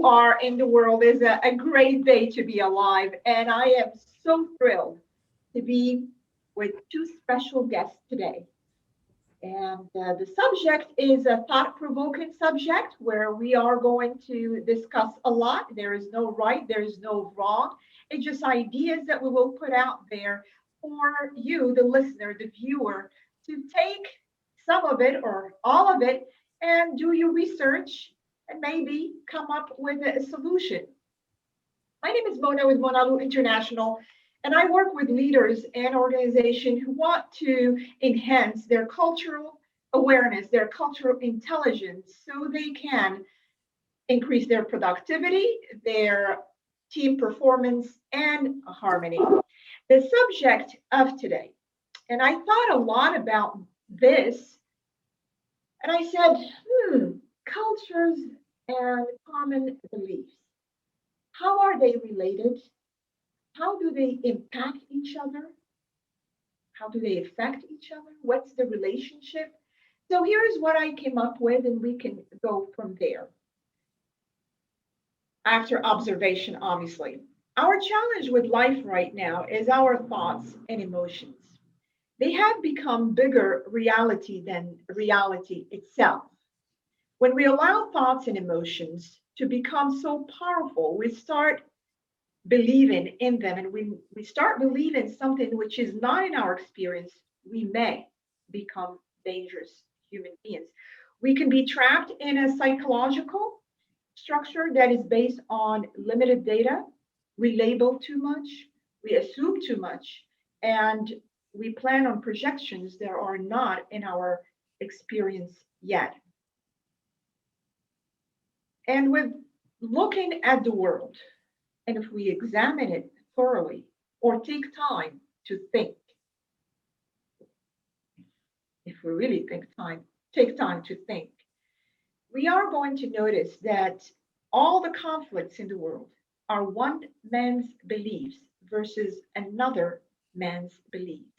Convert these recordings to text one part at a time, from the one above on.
you are in the world is a great day to be alive. And I am so thrilled to be with two special guests today. And the subject is a thought provoking subject where we are going to discuss a lot. There is no right, there is no wrong. It's just ideas that we will put out there for you, the listener, the viewer, to take some of it or all of it and do your research and maybe come up with a solution. My name is Mona with Monalu International, and I work with leaders and organizations who want to enhance their cultural awareness, their cultural intelligence, so they can increase their productivity, their team performance, and harmony. The subject of today, and I thought a lot about this, and I said, cultures and common beliefs. How are they related? How do they impact each other? How do they affect each other? What's the relationship? So here's what I came up with, and we can go from there. After observation, obviously. Our challenge with life right now is our thoughts and emotions. They have become bigger reality than reality itself. When we allow thoughts and emotions to become so powerful, we start believing in them, and we start believing something which is not in our experience, we may become dangerous human beings. We can be trapped in a psychological structure that is based on limited data. We label too much, we assume too much, and we plan on projections that are not in our experience yet. And with looking at the world, and if we examine it thoroughly or take time to think, if we really take time to think, we are going to notice that all the conflicts in the world are one man's beliefs versus another man's beliefs.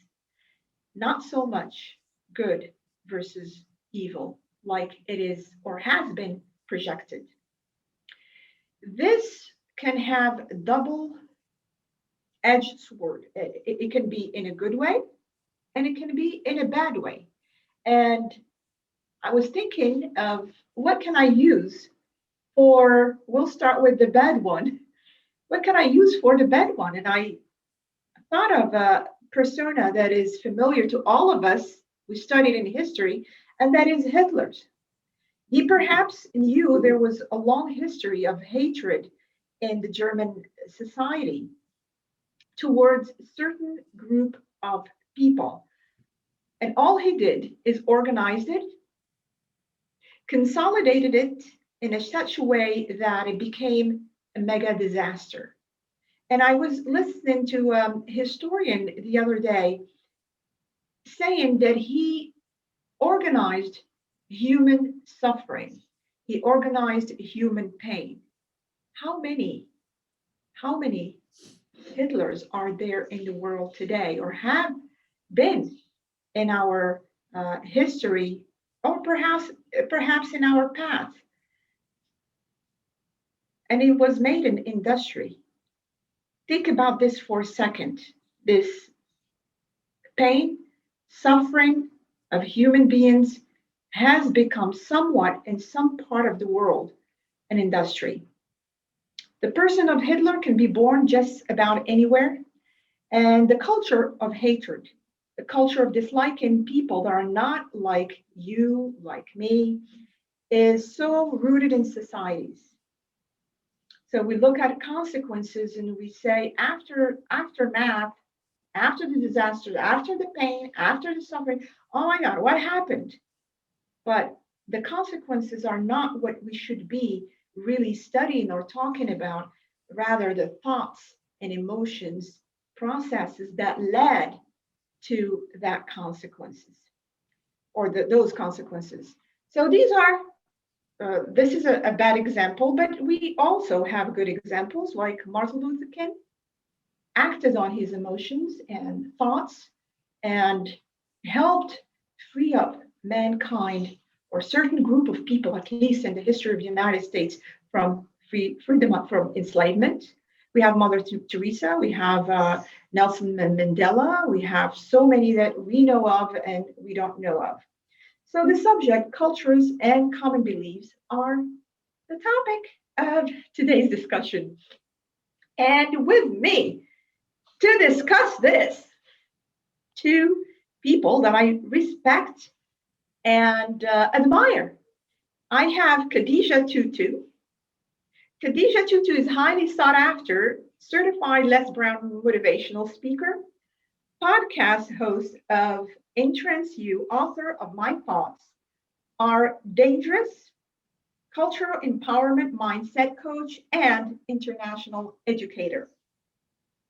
Not so much good versus evil like it is or has been projected. This can have a double-edged sword. It can be in a good way and it can be in a bad way. And I was thinking of what can I use for, we'll start with the bad one. What can I use for the bad one? And I thought of a persona that is familiar to all of us. We studied in history, and that is Hitler's. He perhaps knew there was a long history of hatred in the German society towards a certain group of people. And all he did is organized it, consolidated it in such a way that it became a mega disaster. And I was listening to a historian the other day saying that he organized human suffering. He organized human pain. How many Hitlers are there in the world today or have been in our history or perhaps in our past? And it was made in industry. Think about this for a second. This pain, suffering of human beings has become somewhat in some part of the world an industry. The person of Hitler can be born just about anywhere, and the culture of hatred, the culture of disliking people that are not like you, like me, is so rooted in societies. So we look at consequences and we say aftermath, after the disaster, after the pain, after the suffering, oh my God, what happened? But the consequences are not what we should be really studying or talking about, rather the thoughts and emotions, processes that led to that consequences or those consequences. So this is a bad example, but we also have good examples like Martin Luther King acted on his emotions and thoughts and helped free up mankind or a certain group of people, at least in the history of the United States, from freedom from enslavement. We have Mother Teresa. We have Nelson Mandela. We have so many that we know of and we don't know of. So the subject, cultures and common beliefs, are the topic of today's discussion. And with me to discuss this, two people that I respect and admire. I have Khadijah Tutu. Khadijah Tutu is highly sought after, certified Les Brown motivational speaker, podcast host of Entrance You, author of My Thoughts Are Dangerous, cultural empowerment mindset coach, and international educator.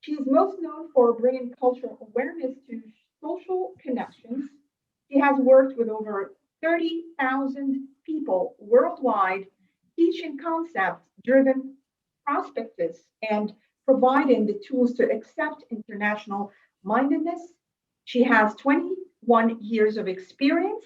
She is most known for bringing cultural awareness to social connections. She has worked with over 30,000 people worldwide, teaching concept driven prospectus and providing the tools to accept international mindedness. She has 21 years of experience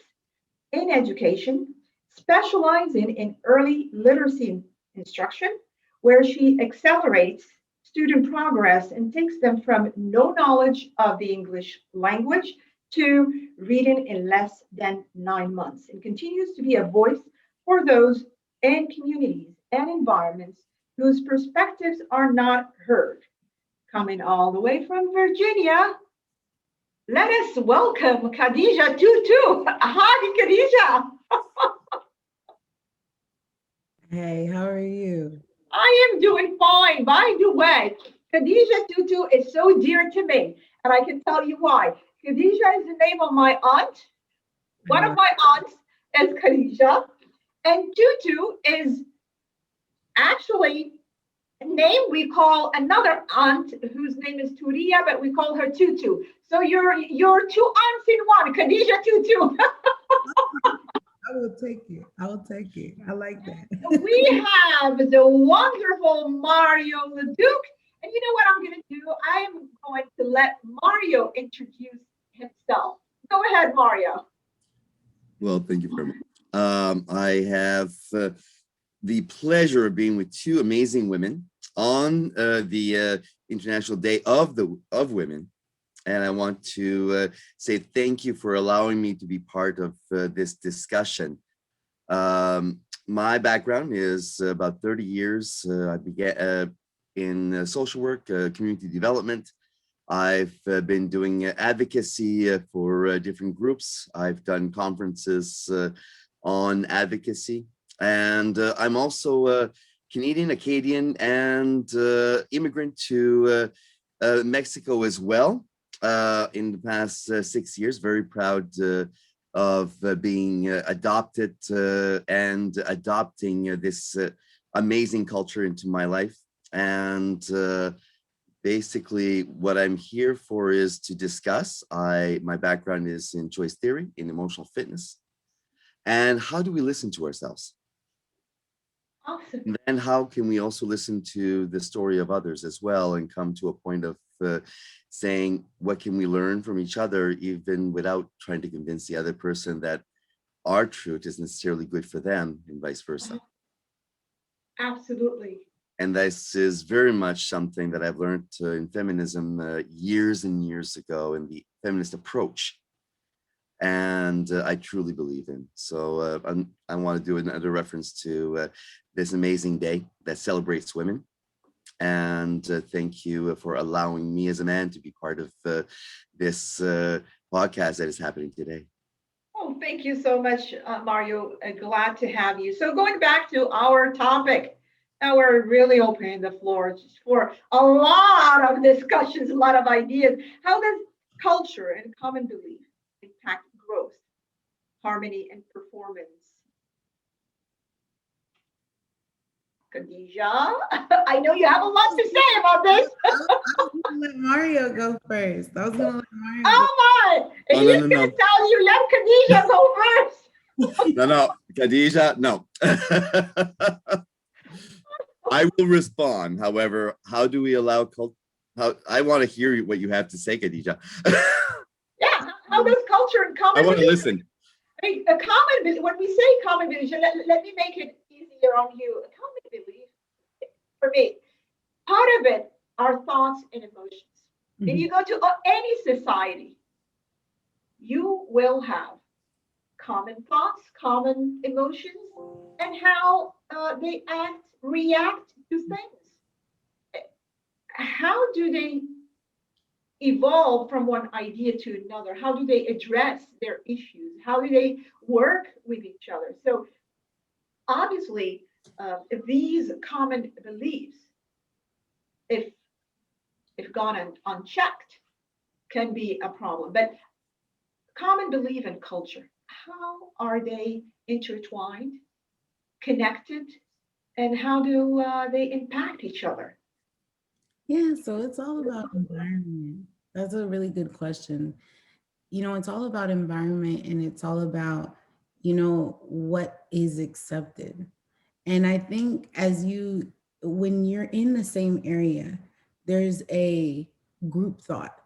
in education, specializing in early literacy instruction, where she accelerates student progress and takes them from no knowledge of the English language to reading in less than 9 months, and continues to be a voice for those in communities and environments whose perspectives are not heard. Coming all the way from Virginia, let us welcome Khadijah Tutu. Hi, Khadijah. Hey, how are you? I am doing fine. By the way, Khadijah Tutu is so dear to me, and I can tell you why. Khadijah is the name of my aunt. One of Uh, my aunts is Khadijah, and Tutu is actually a name we call another aunt whose name is Turia, but we call her Tutu. So you're two aunts in one, Khadijah Tutu. I will take it. I will take it. I like that. We have the wonderful Mario Leduc. And you know what I'm going to do? I am going to let Mario introduce himself. Go ahead, Mario. Well, thank you very much. I have the pleasure of being with two amazing women on the International Day of Women, and I want to say thank you for allowing me to be part of this discussion. My background is about 30 years. I began in social work, community development. I've been doing advocacy for different groups. I've done conferences on advocacy. And I'm also Canadian, Acadian, and immigrant to Mexico as well in the past 6 years. Very proud of being adopted and adopting this amazing culture into my life. And basically, what I'm here for is to discuss. My background is in choice theory, in emotional fitness, and how do we listen to ourselves? Awesome. And then how can we also listen to the story of others as well and come to a point of saying, what can we learn from each other, even without trying to convince the other person that our truth is necessarily good for them and vice versa. Absolutely. And this is very much something that I've learned in feminism years and years ago in the feminist approach. And I truly believe in. So I want to do another reference to this amazing day that celebrates women. And thank you for allowing me as a man to be part of this podcast that is happening today. Oh, thank you so much, Mario. Glad to have you. So going back to our topic, now we're really opening the floor just for a lot of discussions, a lot of ideas. How does culture and common belief impact growth, harmony, and performance? Khadijah, I know you have a lot to say about this. I was gonna let Mario go first. I was gonna let Mario go. Oh my! And No, he's no, gonna no. tell you let Khadijah go first. No, Khadijah, no. I will respond. However, how do we allow how I want to hear what you have to say, Khadijah. Yeah, how does culture and I common want to belief? listen. I mean, a common belief. When we say common belief, let me make it easier on you. A common belief for me. Part of it are thoughts and emotions. If you go to any society, you will have common thoughts, common emotions, and how they react to things. How do they evolve from one idea to another? How do they address their issues? How do they work with each other? So obviously, these common beliefs, if gone unchecked, can be a problem. But common belief and culture, how are they intertwined, connected, and how do they impact each other? Yeah, so it's all about environment. That's a really good question. It's all about environment and it's all about, what is accepted. And I think when you're in the same area, there's a group thought,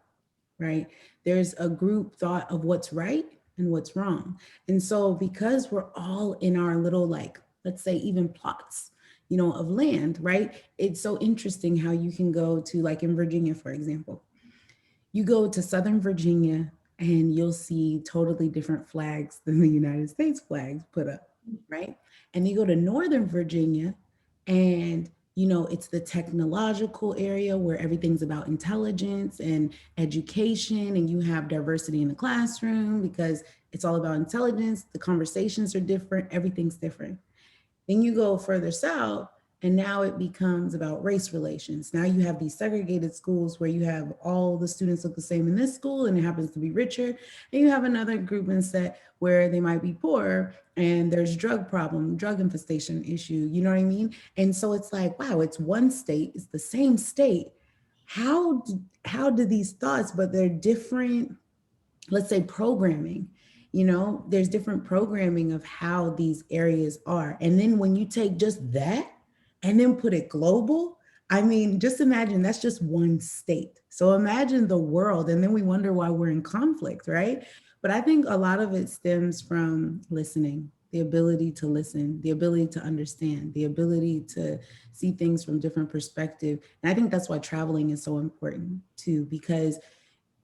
right? There's a group thought of what's right and what's wrong. And so because we're all in our little, like, let's say even plots, of land, right? It's so interesting how you can go to, like in Virginia, for example, you go to Southern Virginia and you'll see totally different flags than the United States flags put up, right? And you go to Northern Virginia and it's the technological area where everything's about intelligence and education, and you have diversity in the classroom because it's all about intelligence. The conversations are different, everything's different. Then you go further south, and now it becomes about race relations. Now you have these segregated schools where you have all the students look the same in this school and it happens to be richer. And you have another group instead where they might be poorer and there's drug problem, drug infestation issue, you know what I mean? And so it's like, wow, it's one state, it's the same state. How do these thoughts, but they're different, let's say programming, there's different programming of how these areas are. And then when you take just that and then put it global, I mean, just imagine that's just one state. So imagine the world, and then we wonder why we're in conflict, right? But I think a lot of it stems from listening, the ability to listen, the ability to understand, the ability to see things from different perspective. And I think that's why traveling is so important too, because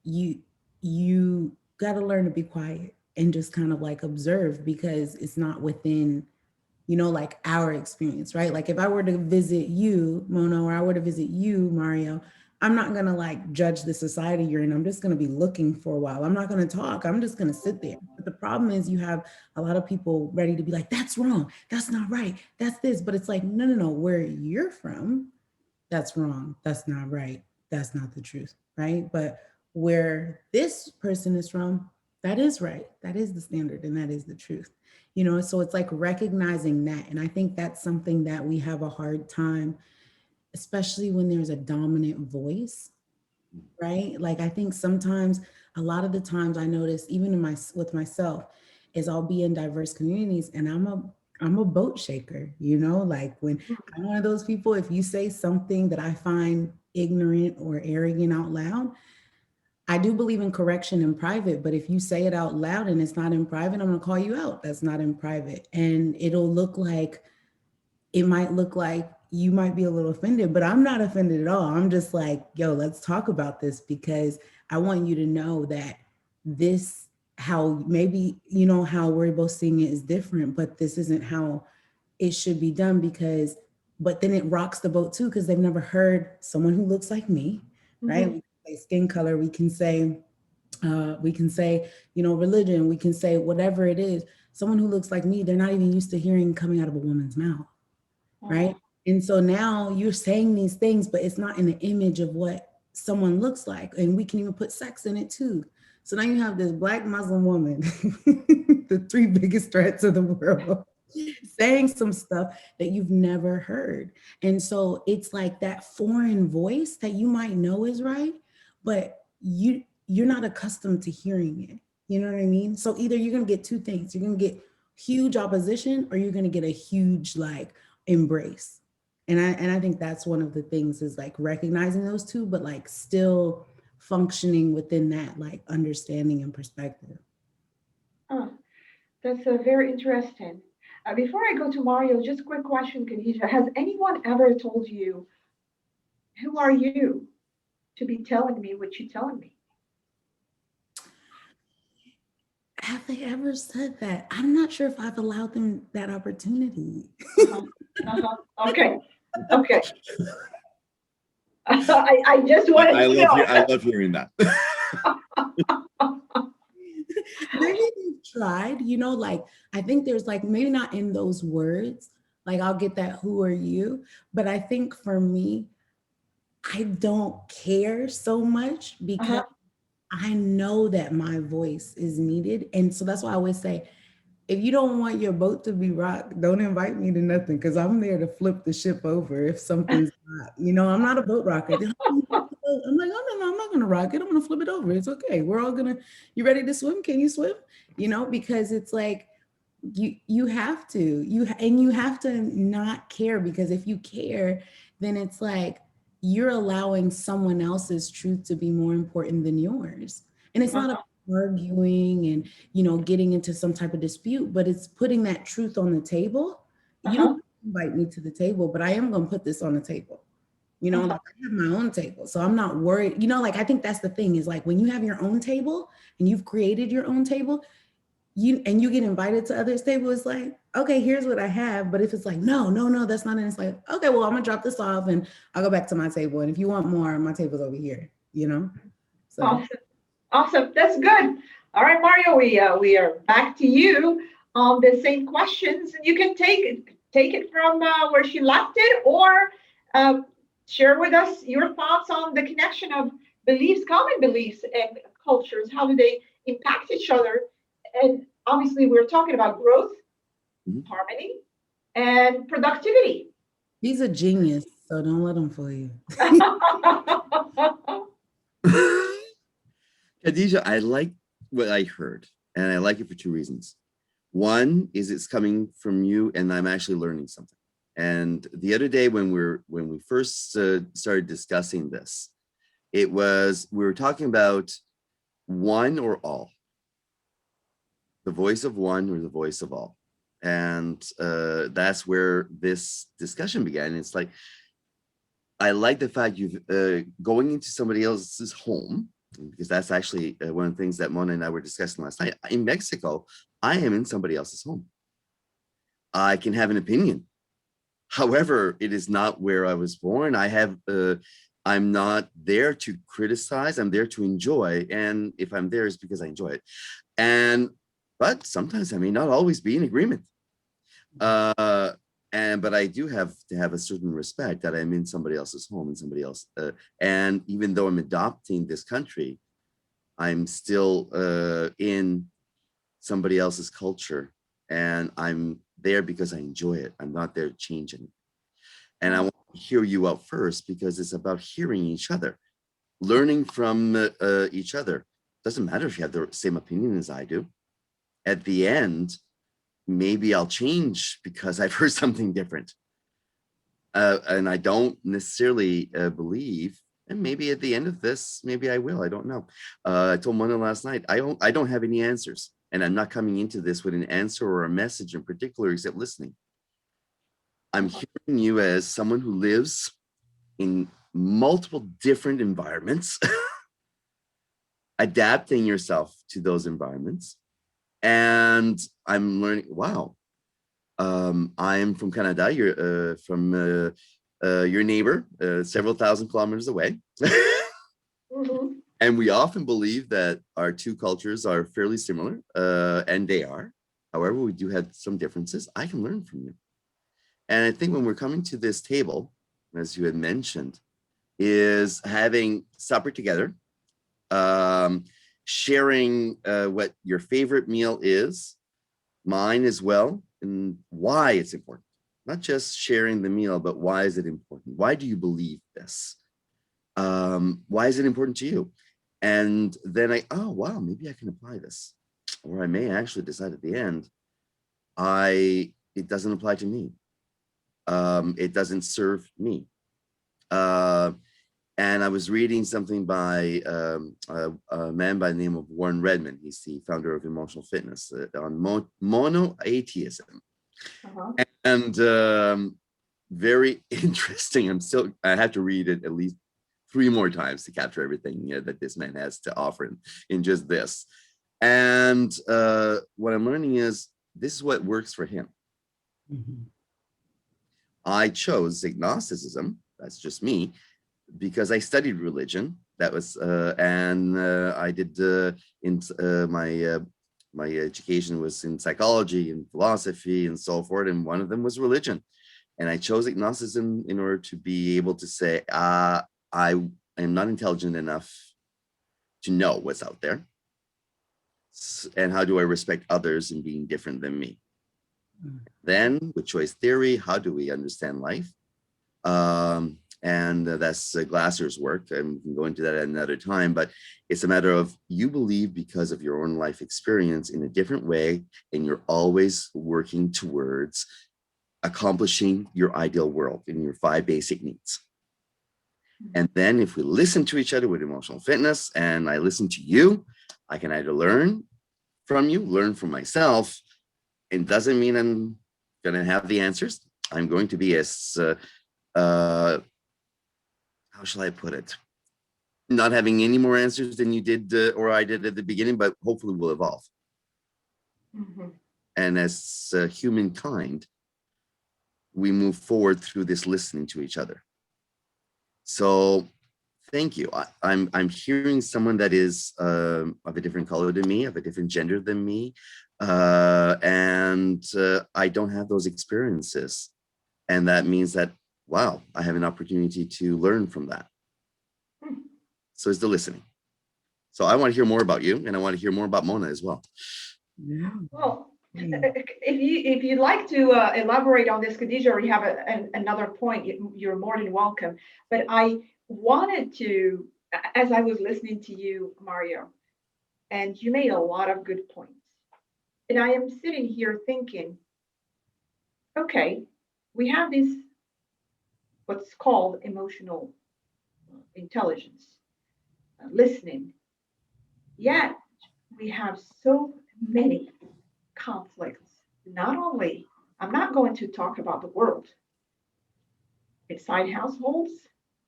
you you got to learn to be quiet and just kind of like observe, because it's not within like our experience, right? Like if I were to visit you, Mona, or I were to visit you, Mario, I'm not going to like judge the society you're in. I'm just going to be looking for a while. I'm not going to talk. I'm just going to sit there. But the problem is you have a lot of people ready to be like, that's wrong, that's not right, that's this. But it's like, no, no, no, where you're from, that's wrong, that's not right, that's not the truth, right? But where this person is from, that is right, that is the standard, and that is the truth. So it's like recognizing that. And I think that's something that we have a hard time, especially when there's a dominant voice, right? Like I think sometimes, a lot of the times I notice even with myself, is I'll be in diverse communities and I'm a boat shaker, like when I'm one of those people, if you say something that I find ignorant or arrogant out loud, I do believe in correction in private, but if you say it out loud and it's not in private, I'm going to call you out. That's not in private. And it might look like you might be a little offended, but I'm not offended at all. I'm just like, yo, let's talk about this, because I want you to know that this, how maybe, how we're both seeing it is different, but this isn't how it should be done, but then it rocks the boat too, because they've never heard someone who looks like me, right? We can say skin color, we can say, religion, we can say whatever it is. Someone who looks like me, they're not even used to hearing coming out of a woman's mouth, right? And so now you're saying these things, but it's not in the image of what someone looks like. And we can even put sex in it too. So now you have this Black Muslim woman, the three biggest threats of the world, saying some stuff that you've never heard. And so it's like that foreign voice that you might know is right, but you're not accustomed to hearing it. You know what I mean? So either you're going to get two things. You're going to get huge opposition, or you're going to get a huge like embrace. And I think that's one of the things, is like recognizing those two, but like still functioning within that like understanding and perspective. Oh, that's very interesting. Before I go to Mario, just a quick question, Khadijah. Has anyone ever told you, who are you to be telling me what you're telling me? Have they ever said that? I'm not sure if I've allowed them that opportunity. Uh-huh. Uh-huh. Okay. Okay. I just wanted to I know. love hearing that. Maybe they've tried, like I think there's like maybe not in those words, like I'll get that who are you, but I think for me, I don't care so much because Uh-huh. I know that my voice is needed. And so that's why I always say, if you don't want your boat to be rocked, don't invite me to nothing because I'm there to flip the ship over if something's not, I'm not a boat rocker. They're like, "Oh, you rock the boat." I'm like, oh, no, I'm not going to rock it. I'm going to flip it over. It's okay. We're all going to, you ready to swim? Can you swim? Because it's like, you have to, and you have to not care because if you care, then it's like you're allowing someone else's truth to be more important than yours. And it's not about Uh-huh. arguing and getting into some type of dispute, but it's putting that truth on the table. You Uh-huh. don't invite me to the table, but I am going to put this on the table. Uh-huh. Like I have my own table, so I'm not worried. Like I think that's the thing is like when you have your own table and you've created your own table, you get invited to others' table, it's like, okay, here's what I have. But if it's like, no, that's not it. It's like, okay, well, I'm gonna drop this off and I'll go back to my table. And if you want more, my table's over here. So Awesome. Awesome. That's good. All right, Mario, we are back to you on the same questions. And you can take it from where she left it, or uh, share with us your thoughts on the connection of beliefs, common beliefs, and cultures. How do they impact each other? And obviously, we're talking about growth, Mhm. harmony, and productivity. he's a genius, so don't let him fool you. Khadijah, I like what I heard, and I like it for two reasons. One is it's coming from you, and I'm actually learning something. And the other day when we first started discussing this, we were talking about one or all, the voice of one or the voice of all, and that's where this discussion began. It's like I like the fact you've going into somebody else's home, because that's actually one of the things that Mona and I were discussing last night. In Mexico, I am in somebody else's home. I can have an opinion. However, it is not where I was born. I'm not there to criticize. I'm there to enjoy. And if I'm there, it's because I enjoy it. But sometimes I may not always be in agreement. But I do have to have a certain respect that I'm in somebody else's home and somebody else. And even though I'm adopting this country, I'm still in somebody else's culture, and I'm there because I enjoy it. I'm not there to change it. And I want to hear you out first because it's about hearing each other, learning from each other. Doesn't matter if you have the same opinion as I do. At the end, maybe I'll change because I've heard something different. And I don't necessarily believe, and maybe at the end of this, maybe I will. I don't know. I told Mona last night, I don't have any answers, and I'm not coming into this with an answer or a message in particular, except listening. I'm hearing you as someone who lives in multiple different environments, adapting yourself to those environments, and I'm learning. Wow, I'm from Canada. You're from your neighbor, several thousand kilometers away. Mhm. And we often believe that our two cultures are fairly similar, and they are. However, we do have some differences. I can learn from you. And I think when we're coming to this table, as you had mentioned, is having supper together, um, sharing what your favorite meal is, mine as well, and why it's important. Not just sharing the meal, but why is it important? Why do you believe this? Why is it important to you? And then oh, wow, maybe I can apply this. Or I may actually decide at the end, it doesn't apply to me. It doesn't serve me. Uh, and I was reading something by a man by the name of Warren Redman. He's the founder of Emotional Fitness on monoatheism. Uh-huh. And very interesting. I have to read it at least 3 more times to capture everything that this man has to offer in just this. And what I'm learning is this is what works for him. Mhm. I chose agnosticism, that's just me, because I studied religion. That was, and I did my education was in psychology and philosophy and so forth, and one of them was religion. And I chose agnosticism in order to be able to say, I am not intelligent enough to know what's out there. And how do I respect others in being different than me? Then with choice theory, how do we understand life? And that's Glasser's work, and we can go into that at another time, but it's a matter of you believe because of your own life experience in a different way, and you're always working towards accomplishing your ideal world in your 5 basic needs. And then if we listen to each other with emotional fitness, and I listen to you, I can either learn from you, learn from myself. It doesn't mean I'm going to have the answers. I'm going to be as how shall I put it? Not having any more answers than you did or I did at the beginning, but hopefully we'll evolve. Mhm. And as humankind, we move forward through this listening to each other. So thank you. I'm hearing someone that is of a different color than me, of a different gender than me, and I don't have those experiences. And that means that, wow, I have an opportunity to learn from that. So it's the listening. So I want to hear more about you, and I want to hear more about Mona as well. Yeah. Well, Yeah. if you'd like to elaborate on this, Khadijah, or you have another point, you're more than welcome. But I wanted to, as I was listening to you, Mario, and you made a lot of good points. And I am sitting here thinking, okay, we have this what's called emotional intelligence, listening. Yet we have so many conflicts. Not only, I'm not going to talk about the world, inside households,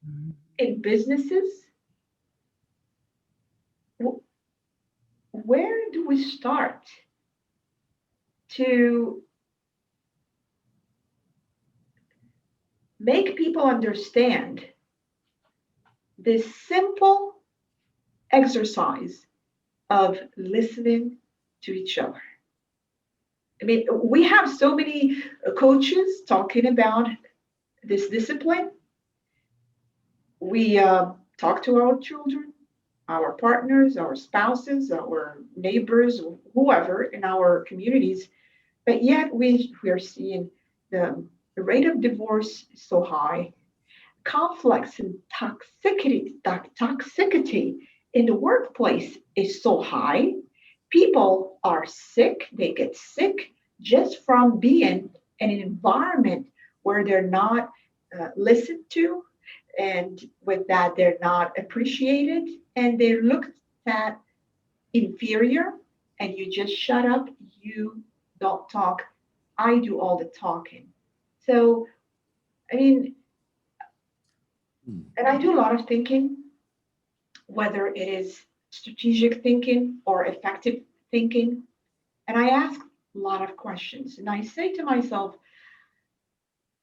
Mhm. in businesses. Where do we start to make people understand this simple exercise of listening to each other? I mean, we have so many coaches talking about this discipline. We talk to our children, our partners, our spouses, our neighbors, whoever in our communities, but yet we are seeing the rate of divorce is so high, conflicts and toxicity in the workplace is so high. People are sick, they get sick just from being in an environment where they're not listened to, and with that, they're not appreciated, and they're looked at inferior, and you just shut up, you don't talk, I do all the talking. So, I mean, Hmm. and I do a lot of thinking, whether it is strategic thinking or effective thinking. And I ask a lot of questions. And I say to myself,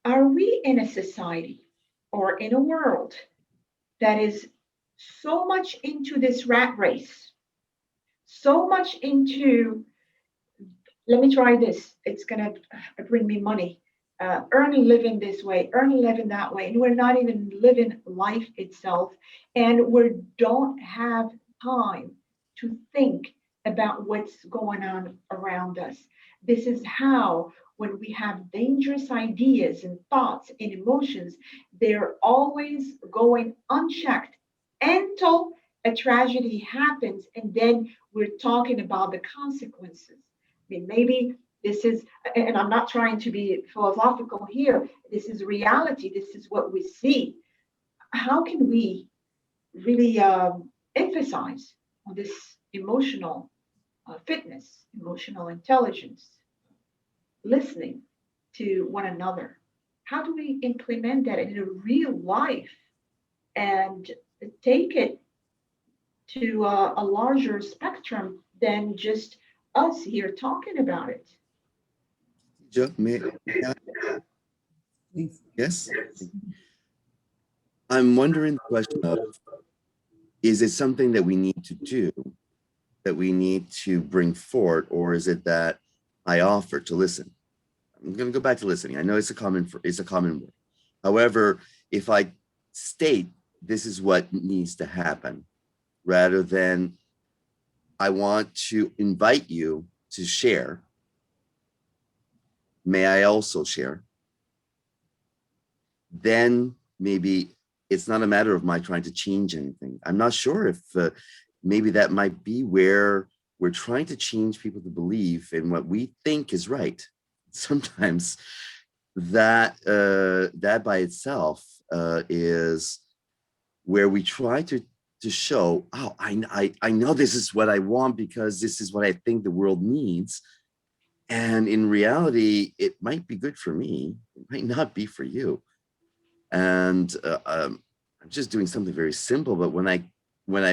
are we in a society or in a world that is so much into this rat race, so much into, let me try this, it's going to bring me money, earn a living this way, earn a living that way, and we're not even living life itself, and we don't have time to think about what's going on around us. This is how, when we have dangerous ideas and thoughts and emotions, they're always going unchecked until a tragedy happens, and then we're talking about the consequences. I mean, maybe this is, and I'm not trying to be philosophical here, this is reality, this is what we see. How can we really emphasize on this emotional fitness, emotional intelligence, listening? to one another? How do we implement that in a real life and take it to a larger spectrum than just us here talking about it? May I? Please. Yes. I'm wondering the question of, is it something that we need to do, that we need to bring forward, or is it that I offer to listen? I'm going to go back to listening. I know it's a common word. However, if I state this is what needs to happen, rather than I want to invite you to share, may I also share? Then maybe it's not a matter of my trying to change anything. I'm not sure if maybe that might be where we're trying to change people to believe in what we think is right. Sometimes that by itself is where we try to show, oh, I know this is what I want because this is what I think the world needs. And in reality, it might be good for me. It might not be for you. And I'm just doing something very simple. But when I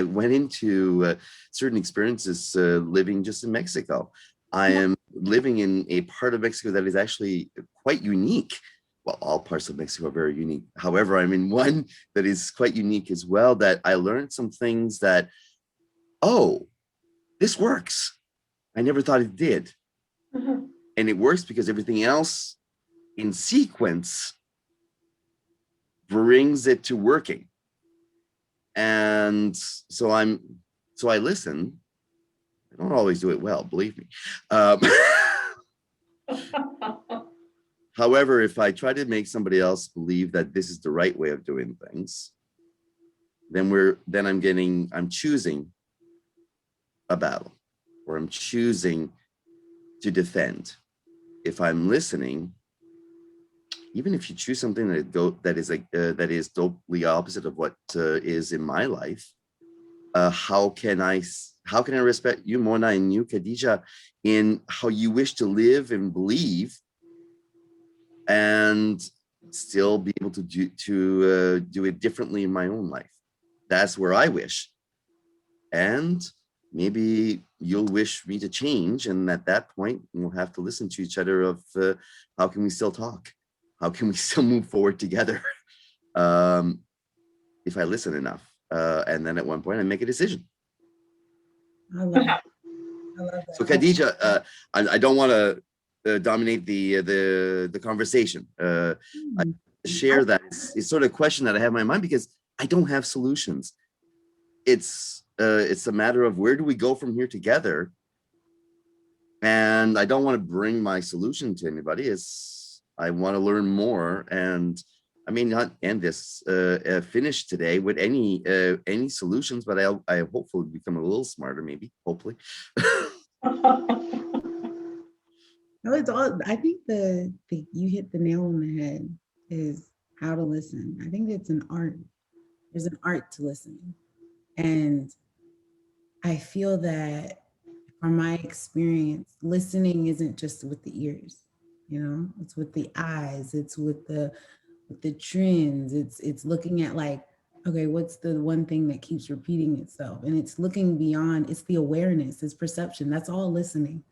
went into certain experiences living just in Mexico, I am living in a part of Mexico that is actually quite unique. Well, all parts of Mexico are very unique. However, I'm in one that is quite unique as well, that I learned some things that, oh, this works. I never thought it did. Mhm. And it works because everything else in sequence brings it to working. And so I listen. I don't always do it well, believe me. However, if I try to make somebody else believe that this is the right way of doing things, then I'm choosing a battle, or I'm choosing to defend. If I'm listening, even if you choose something that is totally opposite of what is in my life, how can I respect you, Mona, and you, Khadijah, in how you wish to live and believe, and still be able to do it differently in my own life? That's where I wish. And maybe you'll wish me to change, and at that point we'll have to listen to each other of how can we still talk, how can we still move forward together, if I listen enough, and then at one point I make a decision. I love that. I love that. So Khadijah, I don't want to dominate the conversation. I share that it's sort of a question that I have in my mind because I don't have solutions. It's a matter of where do we go from here together, and I don't want to bring my solution to anybody. I want to learn more, and I may not end this finish today with any solutions, but I hopefully become a little smarter, maybe, hopefully. No, it's all. I think the you hit the nail on the head is how to listen. I think it's an art. There's an art to listening, and I feel that from my experience, listening isn't just with the ears. You know, it's with the eyes. It's with the trends. It's looking at like, okay, what's the one thing that keeps repeating itself? And it's looking beyond. It's the awareness. It's perception. That's all listening.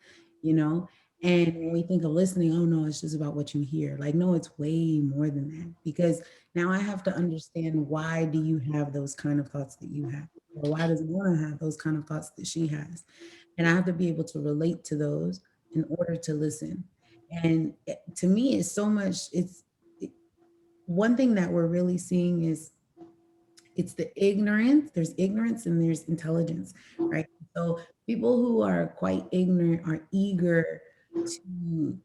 You know. And when we think of listening, oh no, it's just about what you hear. Like, no, it's way more than that. Because now I have to understand, why do you have those kind of thoughts that you have? Or why does Mona have those kind of thoughts that she has? And I have to be able to relate to those in order to listen. And to me, it's so much, one thing that we're really seeing is it's the ignorance. There's ignorance and there's intelligence, right? So people who are quite ignorant are eager to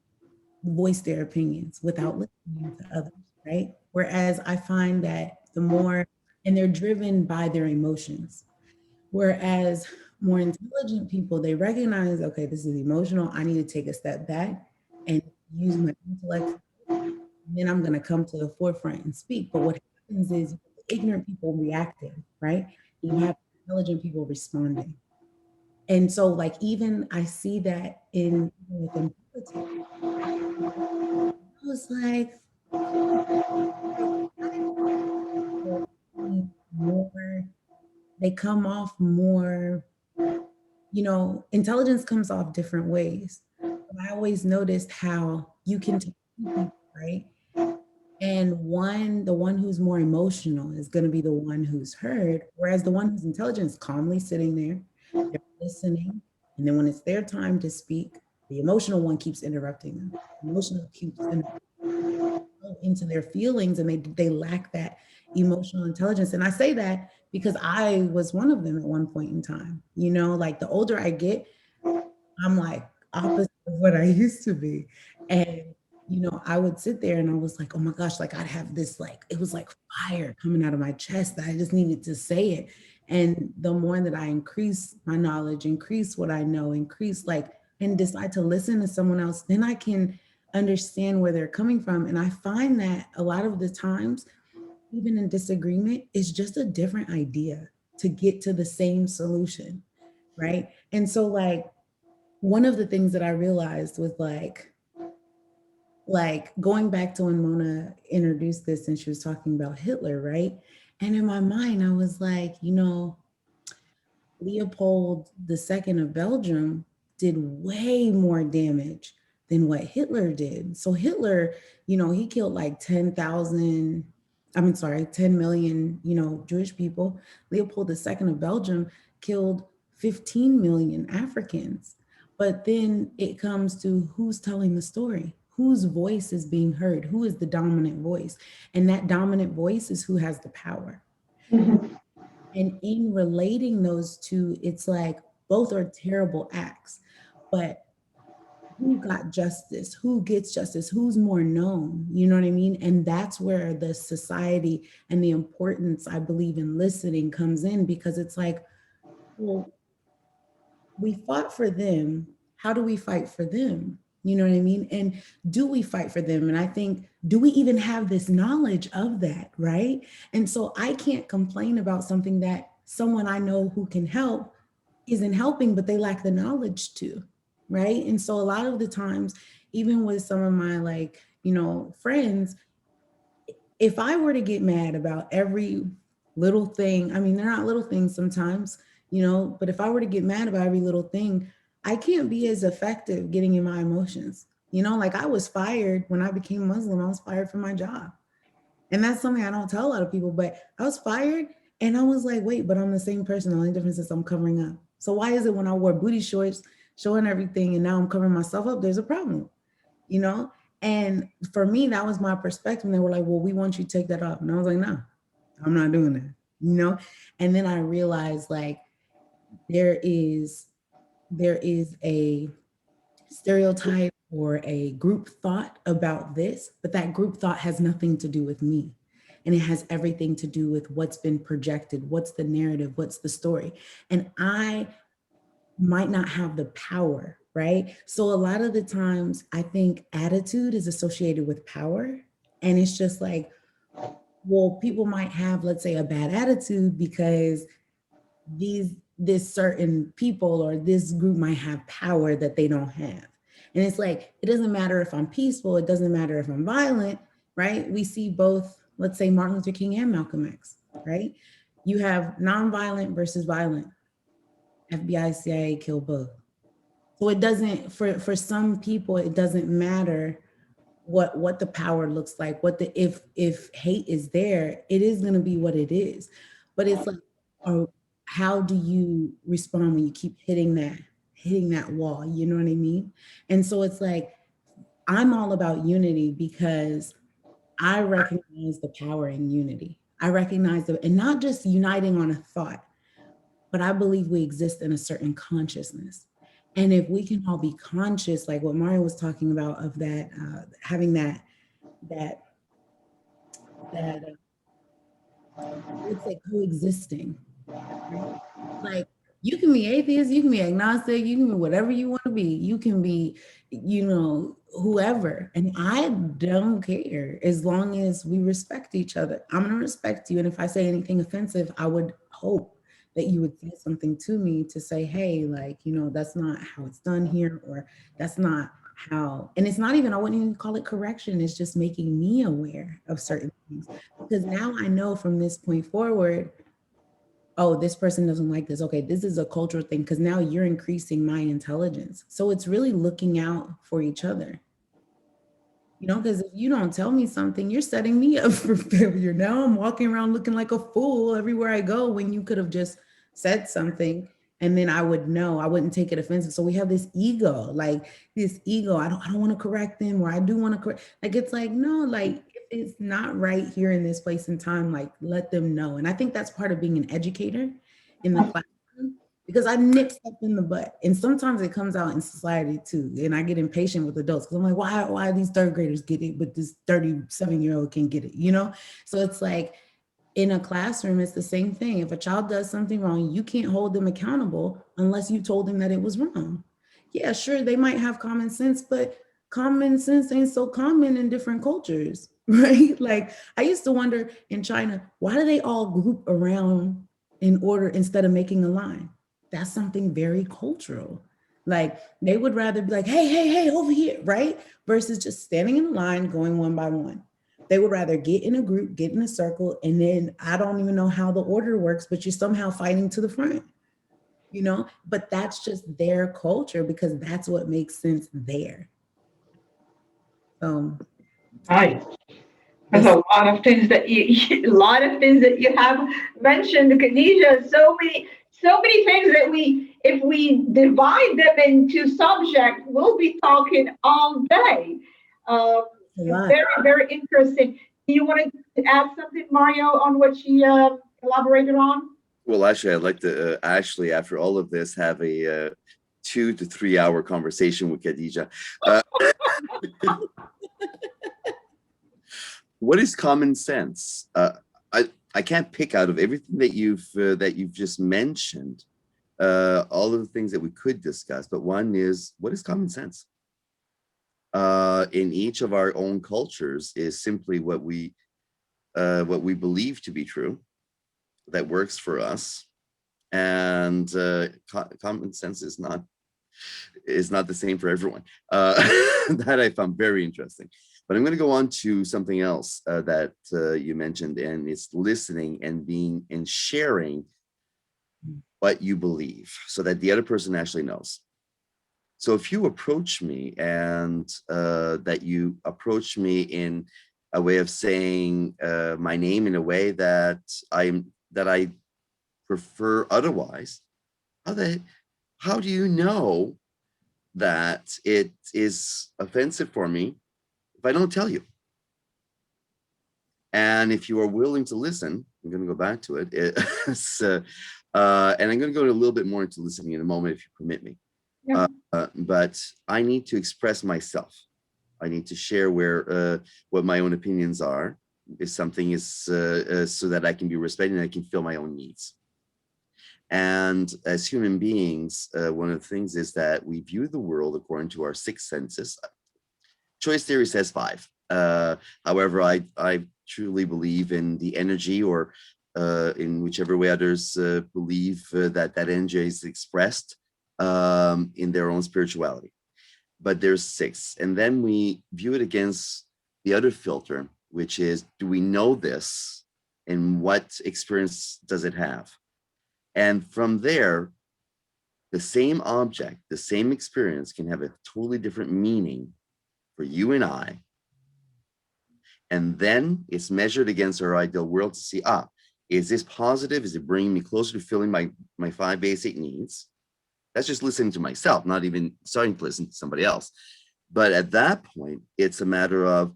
voice their opinions without listening to others, right? Whereas I find that and they're driven by their emotions. Whereas more intelligent people, they recognize, okay, this is emotional. I need to take a step back and use my intellect. And then I'm going to come to the forefront and speak. But what happens is ignorant people reacting, right? You have intelligent people responding. And so, like, even I see that in within politics. was like, hmm, more, they come off more, intelligence comes off different ways. But I always noticed how you can take people, right? And the one who's more emotional is going to be the one who's heard, whereas the one who's intelligent is calmly sitting there, they're listening. And then when it's their time to speak, the emotional one keeps interrupting them. Emotional keeps into their feelings, and they lack that emotional intelligence. And I say that because I was one of them at one point in time. Like the older I get, I'm like opposite of what I used to be. And, I would sit there and I was like, oh my gosh, like I'd have this, like, it was like fire coming out of my chest that I just needed to say it. And the more that I increase my knowledge, increase what I know, increase and decide to listen to someone else, then I can understand where they're coming from. And I find that a lot of the times, even in disagreement, it's just a different idea to get to the same solution. Right. And so one of the things that I realized was going back to when Mona introduced this and she was talking about Hitler, right? And in my mind, I was like, Leopold II of Belgium did way more damage than what Hitler did. So Hitler, he killed like 10 million, Jewish people. Leopold II of Belgium killed 15 million Africans. But then it comes to who's telling the story, whose voice is being heard, who is the dominant voice. And that dominant voice is who has the power. Mhm. And in relating those two, it's like both are terrible acts, but who got justice? Who gets justice? Who's more known? You know what I mean? And that's where the society and the importance, I believe, in listening comes in, because it's like, well, we fought for them. How do we fight for them? You know what I mean? And do we fight for them? And I think, do we even have this knowledge of that? Right. And so I can't complain about something that someone I know who can help isn't helping, but they lack the knowledge to. Right. And so a lot of the times, even with some of my friends, if I were to get mad about every little thing, I mean, they're not little things sometimes, but if I were to get mad about every little thing, I can't be as effective getting in my emotions. Like I was fired when I became Muslim, I was fired from my job. And that's something I don't tell a lot of people, but I was fired and I was like, wait, but I'm the same person. The only difference is I'm covering up. So why is it when I wore booty shorts, showing everything, and now I'm covering myself up, there's a problem, you know? And for me, that was my perspective. They were like, well, we want you to take that off. And I was like, no, I'm not doing that, And then I realized there is a stereotype or a group thought about this, but that group thought has nothing to do with me. And it has everything to do with what's been projected, what's the narrative, what's the story. And I might not have the power, right? So a lot of the times I think attitude is associated with power. And it's just like, well, people might have, let's say, a bad attitude because this certain people or this group might have power that they don't have. And it's like, it doesn't matter if I'm peaceful, it doesn't matter if I'm violent, right? We see both, let's say Martin Luther King and Malcolm X, right? You have nonviolent versus violent. FBI, CIA kill both. So it doesn't, for some people, it doesn't matter what the power looks like, if hate is there, it is going to be what it is. But it's like, how do you respond when you keep hitting that wall? You know what I mean? And so it's like, I'm all about unity because I recognize the power in unity. I recognize that, and not just uniting on a thought, but I believe we exist in a certain consciousness. And if we can all be conscious, like what Mario was talking about, of that, having that let's say coexisting, right? Like you can be atheist, you can be agnostic, you can be whatever you want to be. You can be, whoever. And I don't care as long as we respect each other. I'm going to respect you. And if I say anything offensive, I would hope that you would say something to me to say, hey, that's not how it's done here, or that's not how, and it's not even, I wouldn't even call it correction, it's just making me aware of certain things. Because now I know from this point forward, oh, this person doesn't like this. Okay, this is a cultural thing, because now you're increasing my intelligence. So it's really looking out for each other. You know, because if you don't tell me something, you're setting me up for failure. Now I'm walking around looking like a fool everywhere I go when you could have just said something and then I would know, I wouldn't take it offensive. So we have this ego, like this ego. I don't want to correct them, or I do want to correct. Like, it's like, no, like if it's not right here in this place and time, like let them know. And I think that's part of being an educator in the classroom, because I nip stuff in the butt. And sometimes it comes out in society too. And I get impatient with adults because I'm like, why these third graders get it, but this 37-year-old can't get it, you know? So it's like in a classroom, it's the same thing. If a child does something wrong, you can't hold them accountable unless you told them that it was wrong. Yeah, sure, they might have common sense, but common sense ain't so common in different cultures, right? Like I used to wonder in China, why do they all group around in order instead of making a line? That's something very cultural. Like they would rather be like, hey, over here, right? Versus just standing in a line, going one by one. They would rather get in a group, get in a circle, and then I don't even know how the order works, but you're somehow fighting to the front, you know? But that's just their culture because that's what makes sense there. So Nice. There's a lot of things that a lot of things that you have mentioned, Khadijah. So many things that if we divide them into subjects, we'll be talking all day. Um, a lot. Very, very interesting. Do you want to add something, Mario, on what she elaborated on? Well, actually, I'd like to actually, after all of this, have a 2 to 3 hour conversation with Khadijah. What is common sense? I can't pick out of everything that you've just mentioned all of the things that we could discuss, but one is, what is common sense? In each of our own cultures is simply what we believe to be true, that works for us, and common sense is not the same for everyone. That I found very interesting. But I'm going to go on to something else that you mentioned, and it's listening and being and sharing what you believe so that the other person actually knows. So if you approach me and that you approach me in a way of saying my name in a way that I prefer otherwise, how do you know that it is offensive for me if I don't tell you? And if you are willing to listen, I'm going to go back to it. And I'm going to go a little bit more into listening in a moment, if you permit me. Yeah. But I need to express myself. I need to share what my own opinions are. If something is so that I can be respected and I can feel my own needs. And as human beings, one of the things is that we view the world according to our 6 senses. Choice theory says 5. However, I truly believe in the energy, or in whichever way others believe that energy is expressed in their own spirituality. But there's 6. And then we view it against the other filter, which is, do we know this? And what experience does it have? And from there, the same object, the same experience can have a totally different meaning for you and I. And then it's measured against our ideal world to see, is this positive? Is it bringing me closer to filling my 5 basic needs? That's just listening to myself, not even starting to listen to somebody else. But at that point, it's a matter of,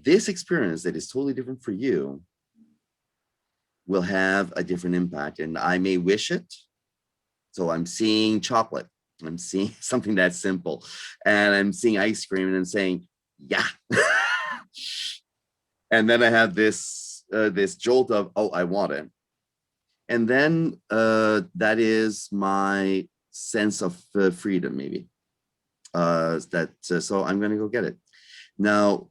this experience that is totally different for you will have a different impact, and I may wish it. So I'm seeing chocolate, I'm seeing something that's simple, and I'm seeing ice cream, and I'm saying, yeah. And then I have this jolt of, I want it. And then that is my sense of freedom, maybe. So I'm going to go get it. Now,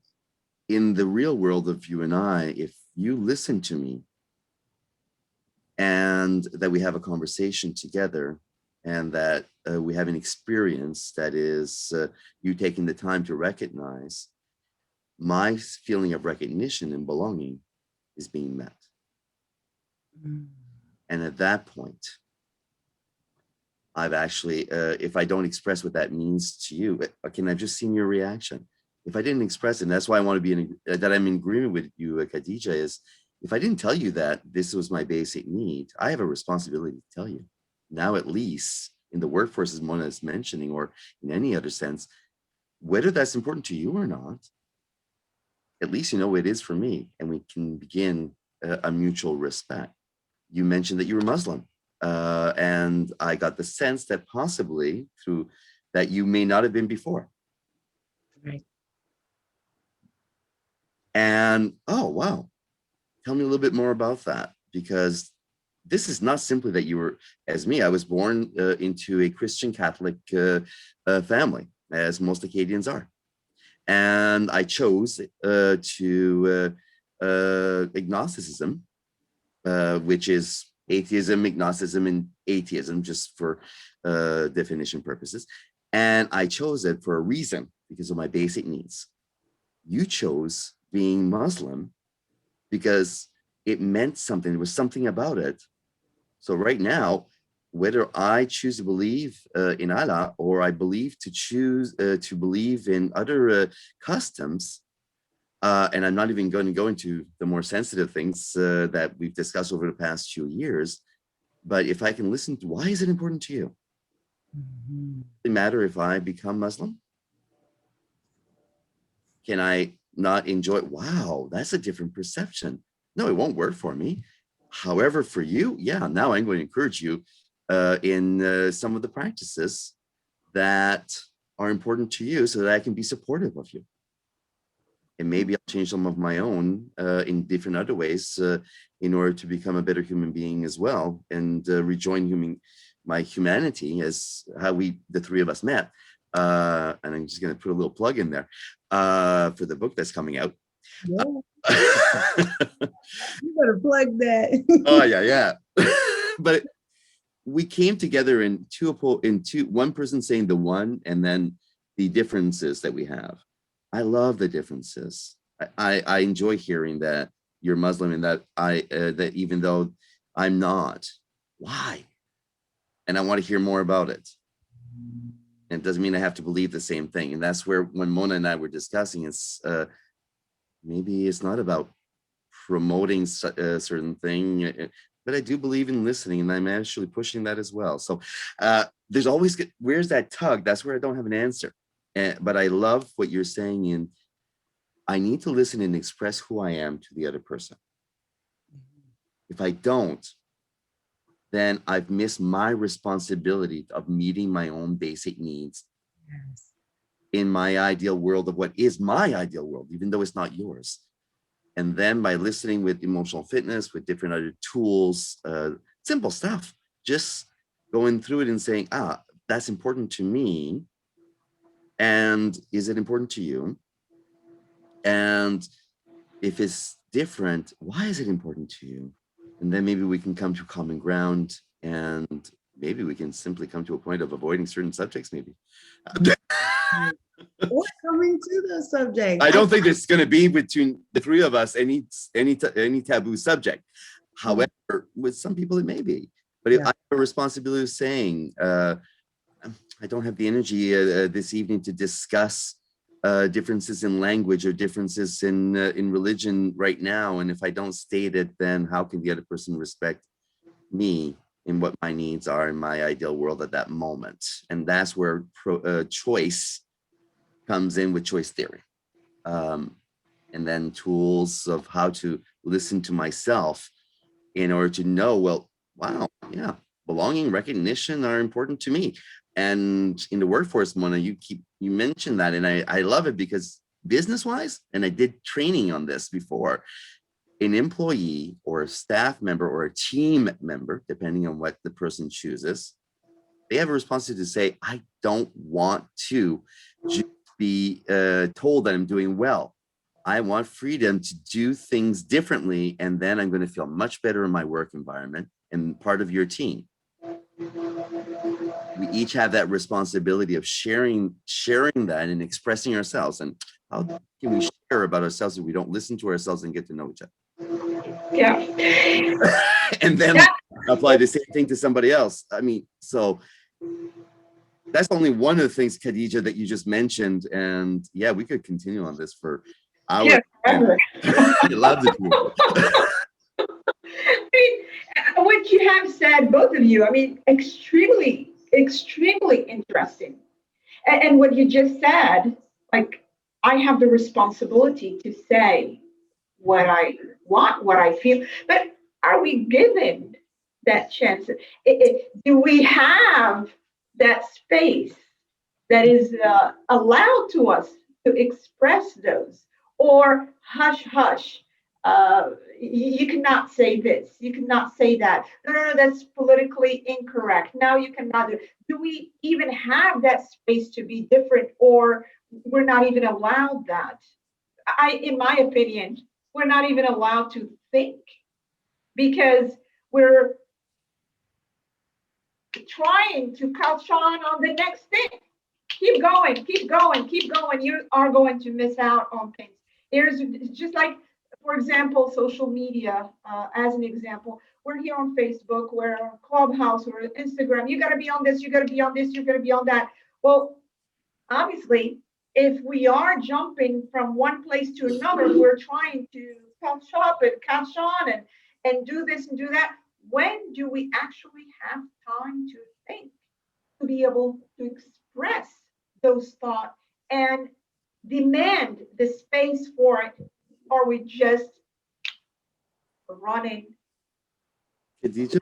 in the real world of you and I, if you listen to me and that we have a conversation together, and that we have an experience that is you taking the time to recognize my feeling of recognition and belonging is being met. Mm. And at that point, I've actually, if I don't express what that means to you, can I just see your reaction? If I didn't express it, and that's why I want to be that I'm in agreement with you, Khadijah, is if I didn't tell you that this was my basic need, I have a responsibility to tell you. Now, at least in the workforce, as Mona is mentioning, or in any other sense, whether that's important to you or not, at least you know it is for me, and we can begin a mutual respect. You mentioned that you were Muslim, and I got the sense that possibly through that you may not have been before. Right. And oh wow, tell me a little bit more about that, because this is not simply that you were, as me, I was born into a Christian Catholic family, as most Acadians are. And I chose to agnosticism, which is atheism, agnosticism, and atheism, just for definition purposes. And I chose it for a reason, because of my basic needs. You chose being Muslim because it meant something. There was something about it. So right now, whether I choose to believe in Allah or I choose to believe in other customs, and I'm not even going to go into the more sensitive things that we've discussed over the past few years, but if I can listen to why is it important to you? Mm-hmm. Does it matter if I become Muslim? Can I not enjoy it? Wow, that's a different perception. No, it won't work for me. However, for you, yeah, now I'm going to encourage you in some of the practices that are important to you so that I can be supportive of you. And maybe I'll change some of my own in different other ways in order to become a better human being as well, and rejoin my humanity, as how the three of us met. And I'm just going to put a little plug in there for the book that's coming out. Yeah. You better plug that. Oh yeah. But we came together in one person saying the one, and then the differences that we have. I love the differences. I enjoy hearing that you're Muslim, and that that even though I'm not, why? And I want to hear more about it. And it doesn't mean I have to believe the same thing. And that's where, when Mona and I were discussing, it's maybe it's not about promoting a certain thing, but I do believe in listening, and I'm actually pushing that as well. So there's always, where's that tug? That's where I don't have an answer. But I love what you're saying in, I need to listen and express who I am to the other person. If I don't, then I've missed my responsibility of meeting my own basic needs. Yes. In my ideal world of what is my ideal world, even though it's not yours. And then by listening with emotional fitness, with different other tools, simple stuff, just going through it and saying, that's important to me. And is it important to you? And if it's different, why is it important to you? And then maybe we can come to common ground, and maybe we can simply come to a point of avoiding certain subjects, maybe. We're coming to the subject. I don't think there's going to be between the three of us any taboo subject. However, with some people it may be. But if I have a responsibility of saying, I don't have the energy this evening to discuss differences in language or differences in religion right now, and if I don't state it, then how can the other person respect me in what my needs are in my ideal world at that moment? And that's where choice comes in, with choice theory, and then tools of how to listen to myself in order to know, well, wow, yeah, belonging, recognition are important to me. And in the workforce, Mona, you mentioned that, and I love it, because business wise, and I did training on this before, an employee or a staff member or a team member, depending on what the person chooses, they have a responsibility to say, I don't want to just be told that I'm doing well. I want freedom to do things differently, and then I'm going to feel much better in my work environment and part of your team. we each have that responsibility of sharing that and expressing ourselves. And how can we share about ourselves if we don't listen to ourselves and get to know each other? Yeah. And then apply the same thing to somebody else. I mean, so that's only one of the things, Khadijah, that you just mentioned. And yeah, we could continue on this for hours. Yeah, forever. I love the people. I mean, what you have said, both of you, I mean, extremely, extremely interesting. And what you just said, like, I have the responsibility to say what I want, what I feel, but are we given that chance? Do we have that space that is allowed to us to express those? Or hush, hush, you cannot say this, you cannot say that. No, no, no, that's politically incorrect. Now you cannot do we even have that space to be different, or we're not even allowed that? In my opinion, we're not even allowed to think because we're trying to catch on the next thing. Keep going, keep going, keep going. You are going to miss out on things. Here's just like, for example, social media, as an example. We're here on Facebook, we're on Clubhouse, we're on Instagram. You got to be on this, you got to be on this, you got to be on that. Well, obviously, if we are jumping from one place to another, we're trying to catch up and catch on and do this and do that. When do we actually have time to think, to be able to express those thoughts and demand the space for it? Or we just running? Khadijah,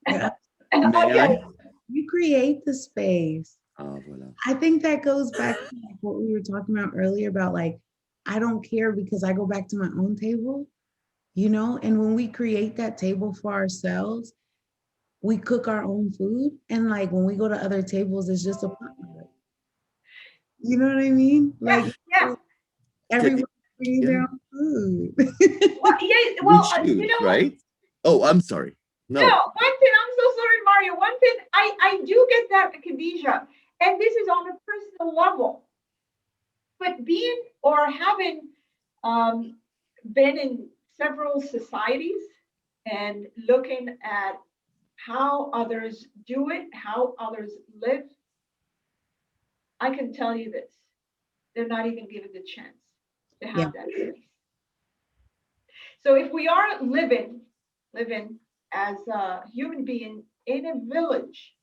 Yeah. And may I? okay, You create the space. Voilà. I think that goes back to like what we were talking about earlier about like, I don't care because I go back to my own table, you know? And when we create that table for ourselves, we cook our own food. And like when we go to other tables, it's just a potluck. You know what I mean? yeah, Like yeah. everyone's bringing Yeah. their own food. Well, yeah, We well, choose, you know, right? Oh, I'm sorry. no, No. one thing, I'm so sorry, Mario. One thing, I do get that, Khadijah, and this is on a personal level. But being or having been in several societies and looking at how others do it, how others live, I can tell you this: they're not even given the chance to Yeah. have that space. So if we are living as a human being in a village,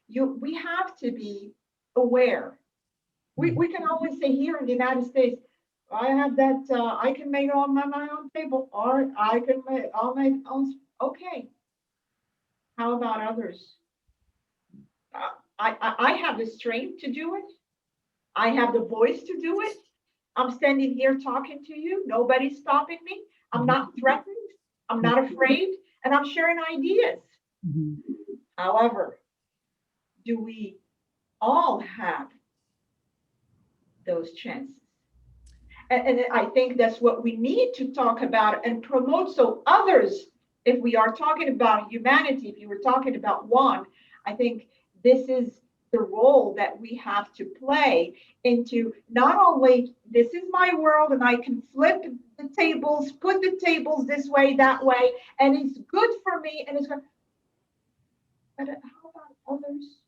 we have to be aware. We can always say here in the United States, I have that, I can make it on my own table, or I can make on my own. Okay, how about others? I have the strength to do it. I have the voice to do it. I'm standing here talking to you. Nobody's stopping me. I'm not threatened. I'm not afraid. And I'm sharing ideas. Mhm. However, do we all have those chances? And I think that's what we need to talk about and promote, so others, if we are talking about humanity, if you were talking about one, I think this is the role that we have to play into not only this is my world and I can flip the tables, put the tables this way, that way, and it's good for me and it's good. But how about others?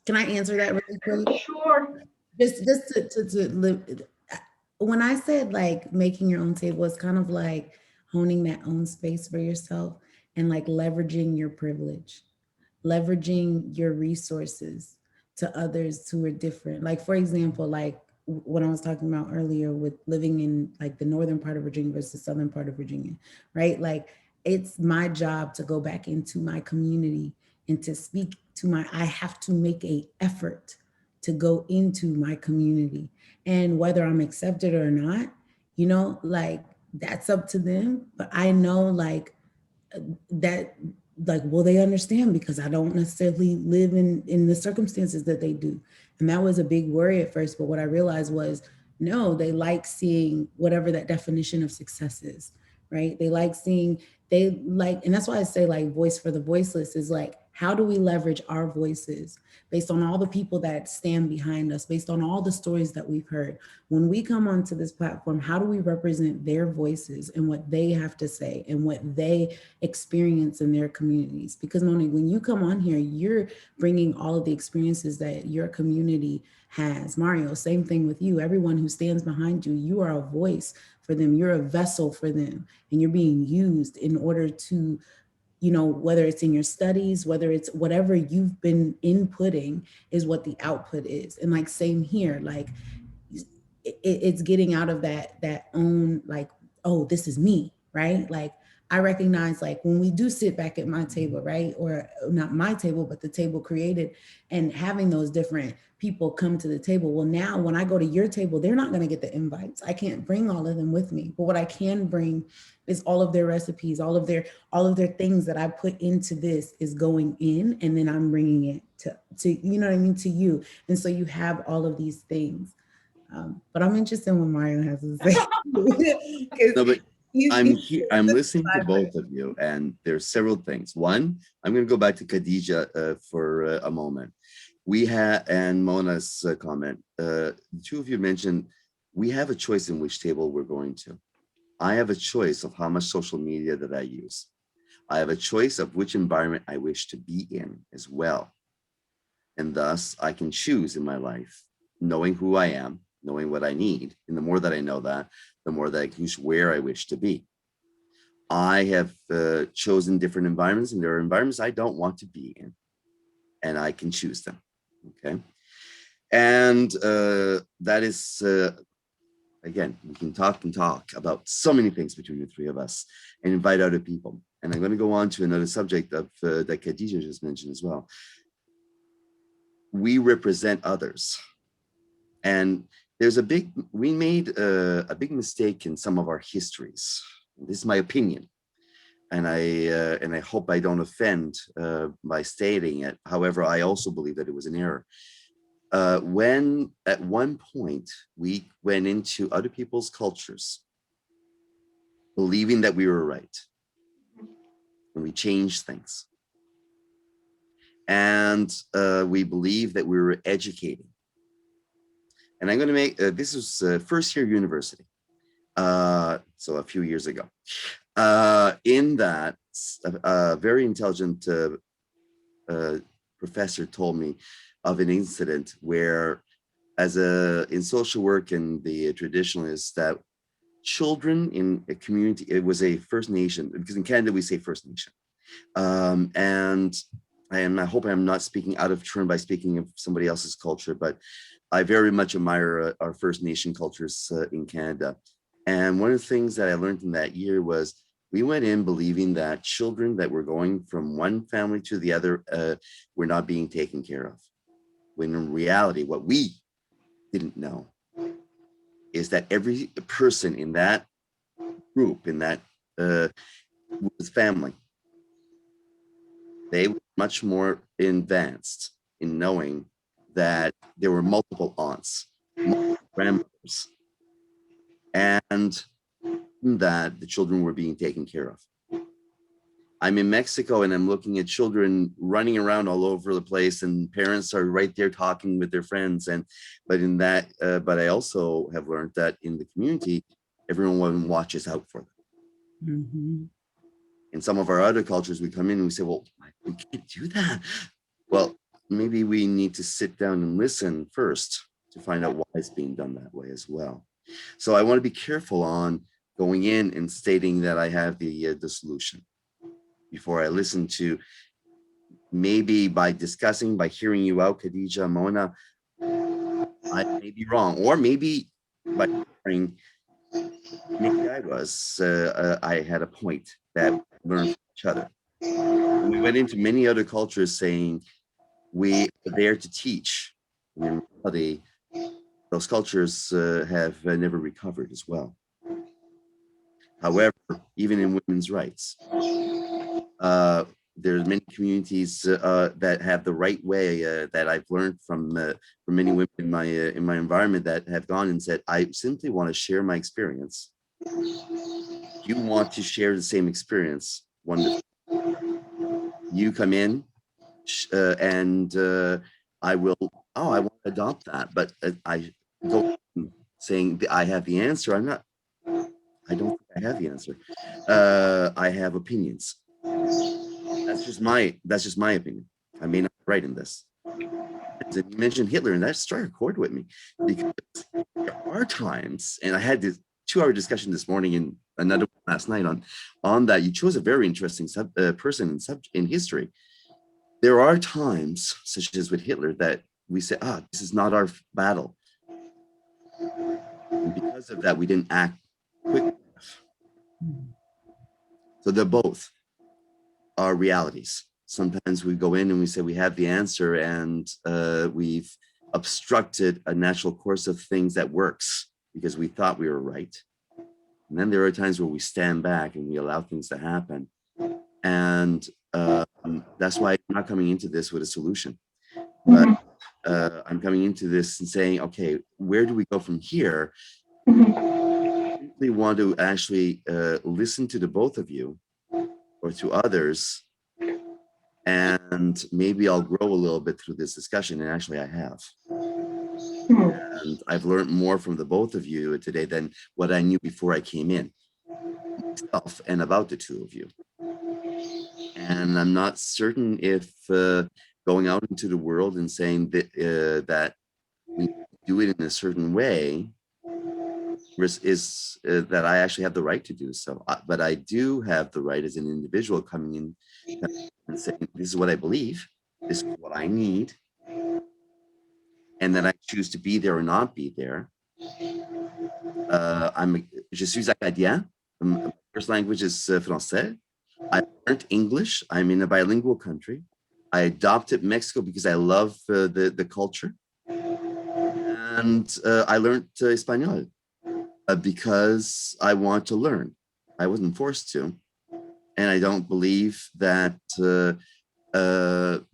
Can I answer that really quick? Sure. Just to live. When I said like making your own table, it's kind of like honing that own space for yourself and like leveraging your privilege, leveraging your resources to others who are different. Like for example, like what I was talking about earlier with living in like the northern part of Virginia versus southern part of Virginia, right? Like it's my job to go back into my community and to speak to I have to make a effort to go into my community. And whether I'm accepted or not, you know, like that's up to them. But I know like that, like, will they understand? Because I don't necessarily live in the circumstances that they do. And that was a big worry at first. But what I realized was, no, they like seeing whatever that definition of success is, right? They like seeing, they like, and that's why I say like voice for the voiceless is like, how do we leverage our voices based on all the people that stand behind us, based on all the stories that we've heard? When we come onto this platform, how do we represent their voices and what they have to say and what they experience in their communities? Because Monique, when you come on here, you're bringing all of the experiences that your community has. Mario, same thing with you. Everyone who stands behind you, you are a voice for them. You're a vessel for them, and you're being used in order to, you know, whether it's in your studies, whether it's whatever you've been inputting is what the output is. And like same here, like it's getting out of that own like, oh, this is me, right? Like I recognize like when we do sit back at my table, right? Or not my table, but the table created, and having those different people come to the table. Well, now when I go to your table, they're not going to get the invites. I can't bring all of them with me, but what I can bring is all of their recipes, all of their things that I put into this is going in, and then I'm bringing it to you know what I mean, to you. And so you have all of these things. But I'm interested in what Mario has to say. No, but I'm here. I'm listening to vibrant. both of you, and there's several things. One, I'm going to go back to Khadijah for a moment. We had, and Mona's comment. The two of you mentioned we have a choice in which table we're going to. I have a choice of how much social media that I use. I have a choice of which environment I wish to be in as well. And thus I can choose in my life, knowing who I am, knowing what I need. And the more that I know that, the more that I can choose where I wish to be. I have chosen different environments, and there are environments I don't want to be in, and I can choose them. Okay. And that is, again, we can talk and talk about so many things between the three of us and invite other people. And I'm going to go on to another subject of that Khadijah just mentioned as well. We represent others. And there's we made a big mistake in some of our histories. This is my opinion. And I hope I don't offend by stating it. However, I also believe that it was an error. When at one point we went into other people's cultures, believing that we were right, and we changed things. And we believed that we were educating. And I'm going to make, this was first year university. So a few years ago. In that, a very intelligent professor told me of an incident where, in social work and the traditionalists, that children in a community, it was a First Nation, because in Canada we say First Nation, and I hope I'm not speaking out of turn by speaking of somebody else's culture, but I very much admire our First Nation cultures in Canada. And one of the things that I learned in that year was we went in believing that children that were going from one family to the other were not being taken care of. When in reality, what we didn't know is that every person in that group, in that family, they were much more advanced in knowing that there were multiple aunts, multiple grandmothers, and that the children were being taken care of. I'm in Mexico and I'm looking at children running around all over the place, and parents are right there talking with their friends. But I also have learned that in the community, everyone watches out for them. Mm-hmm. In some of our other cultures, we come in and we say, well, we can't do that. Well, maybe we need to sit down and listen first to find out why it's being done that way as well. So I want to be careful on going in and stating that I have the solution before I listen to, maybe by discussing, by hearing you out, Khadijah, Mona, I may be wrong, or maybe by hearing, maybe I had a point that we learned from each other. And we went into many other cultures saying we are there to teach. And in reality, those cultures have never recovered as well. However, even in women's rights, there's many communities that have the right way that I've learned from many women in my environment that have gone and said, I simply want to share my experience You want to share the same experience. Wonderful. You come in and I will, oh, I want to adopt that. But I go saying I have the answer. I don't think I have the answer. I have opinions. That's just my opinion. I may not be right in this. And you mentioned Hitler, and that struck a chord with me because there are times, and I had this 2-hour discussion this morning and another one last night on that. You chose a very interesting person in history. There are times, such as with Hitler, that we say, this is not our battle. And because of that, we didn't act quickly enough. So they're both our realities. Sometimes we go in and we say we have the answer, and we've obstructed a natural course of things that works because we thought we were right. And then there are times where we stand back and we allow things to happen. And that's why I'm not coming into this with a solution. But I'm coming into this and saying, okay, where do we go from here? I simply want to actually listen to the both of you or to others, and maybe I'll grow a little bit through this discussion. And actually I have. And I've learned more from the both of you today than what I knew before I came in, myself and about the two of you. And I'm not certain if going out into the world and saying that that we do it in a certain way is that I actually have the right to do so. But I do have the right as an individual coming in and saying, this is what I believe, this is what I need, and then I choose to be there or not be there. Je suis acadien. My first language is français. I learned English. I'm in a bilingual country. I adopted Mexico because I love the culture. And I learned Espanol because I want to learn. I wasn't forced to. And I don't believe that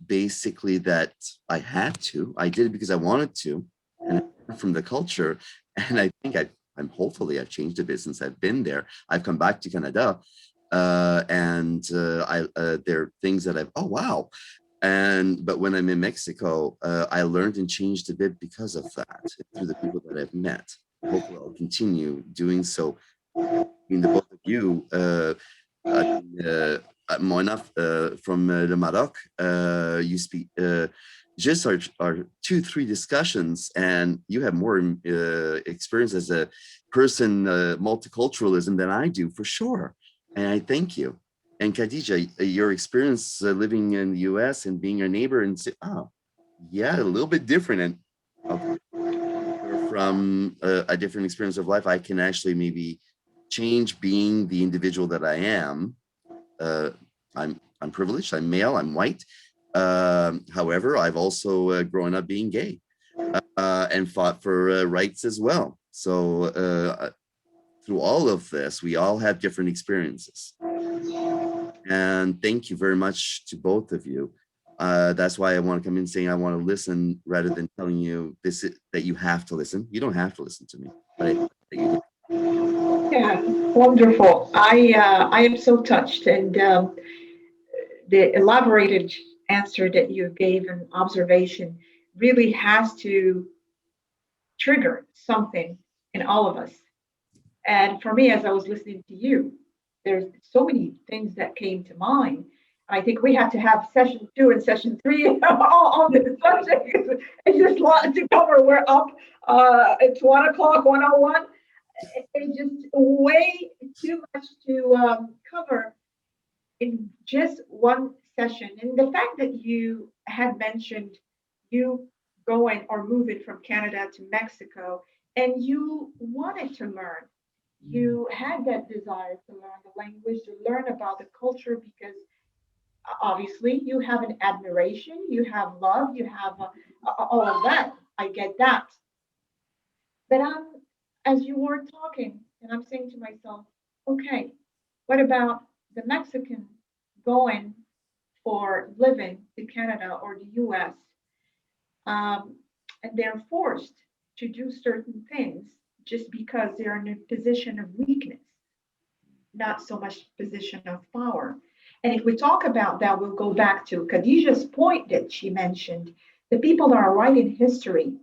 basically that I had to. I did it because I wanted to, and from the culture. And I think I'm hopefully I've changed a bit since I've been there. I've come back to Canada, and there are things that oh wow. But when I'm in Mexico, I learned and changed a bit because of that, through the people that I've met. Hopefully I'll continue doing so. In the both of you, Mona from the Maroc, you speak just our 2-3 discussions, and you have more experience as a person, multiculturalism than I do, for sure. And I thank you. And Khadijah, your experience living in the US and being your neighbor, and say, oh, yeah, a little bit different. And okay, from a different experience of life, I can actually maybe change being the individual that I am. I'm privileged, I'm male, I'm white. However, I've also grown up being gay and fought for rights as well. So through all of this, we all have different experiences. And thank you very much to both of you. That's why I want to come in saying I want to listen rather than telling you that you have to listen. You don't have to listen to me, but I hope that you do. Yeah, wonderful. I am so touched, and the elaborated answer that you gave and observation really has to trigger something in all of us. And for me, as I was listening to you, there's so many things that came to mind. I think we have to have session 2 and session 3 on this subject. It's just a lot to cover. We're up. It's 1:00, 1:01. It's just way too much to cover in just one session. And the fact that you had mentioned you going or moving from Canada to Mexico, and you wanted to learn, you had that desire to learn the language, to learn about the culture, because obviously you have an admiration, you have love, you have all of that. I get that. But as you were talking, and I'm saying to myself, okay, what about the Mexican going for living to Canada or the US? And they're forced to do certain things just because they're in a position of weakness. not so much position of power. And if we talk about that, we'll go back to Khadijah's point that she mentioned. The people that are writing history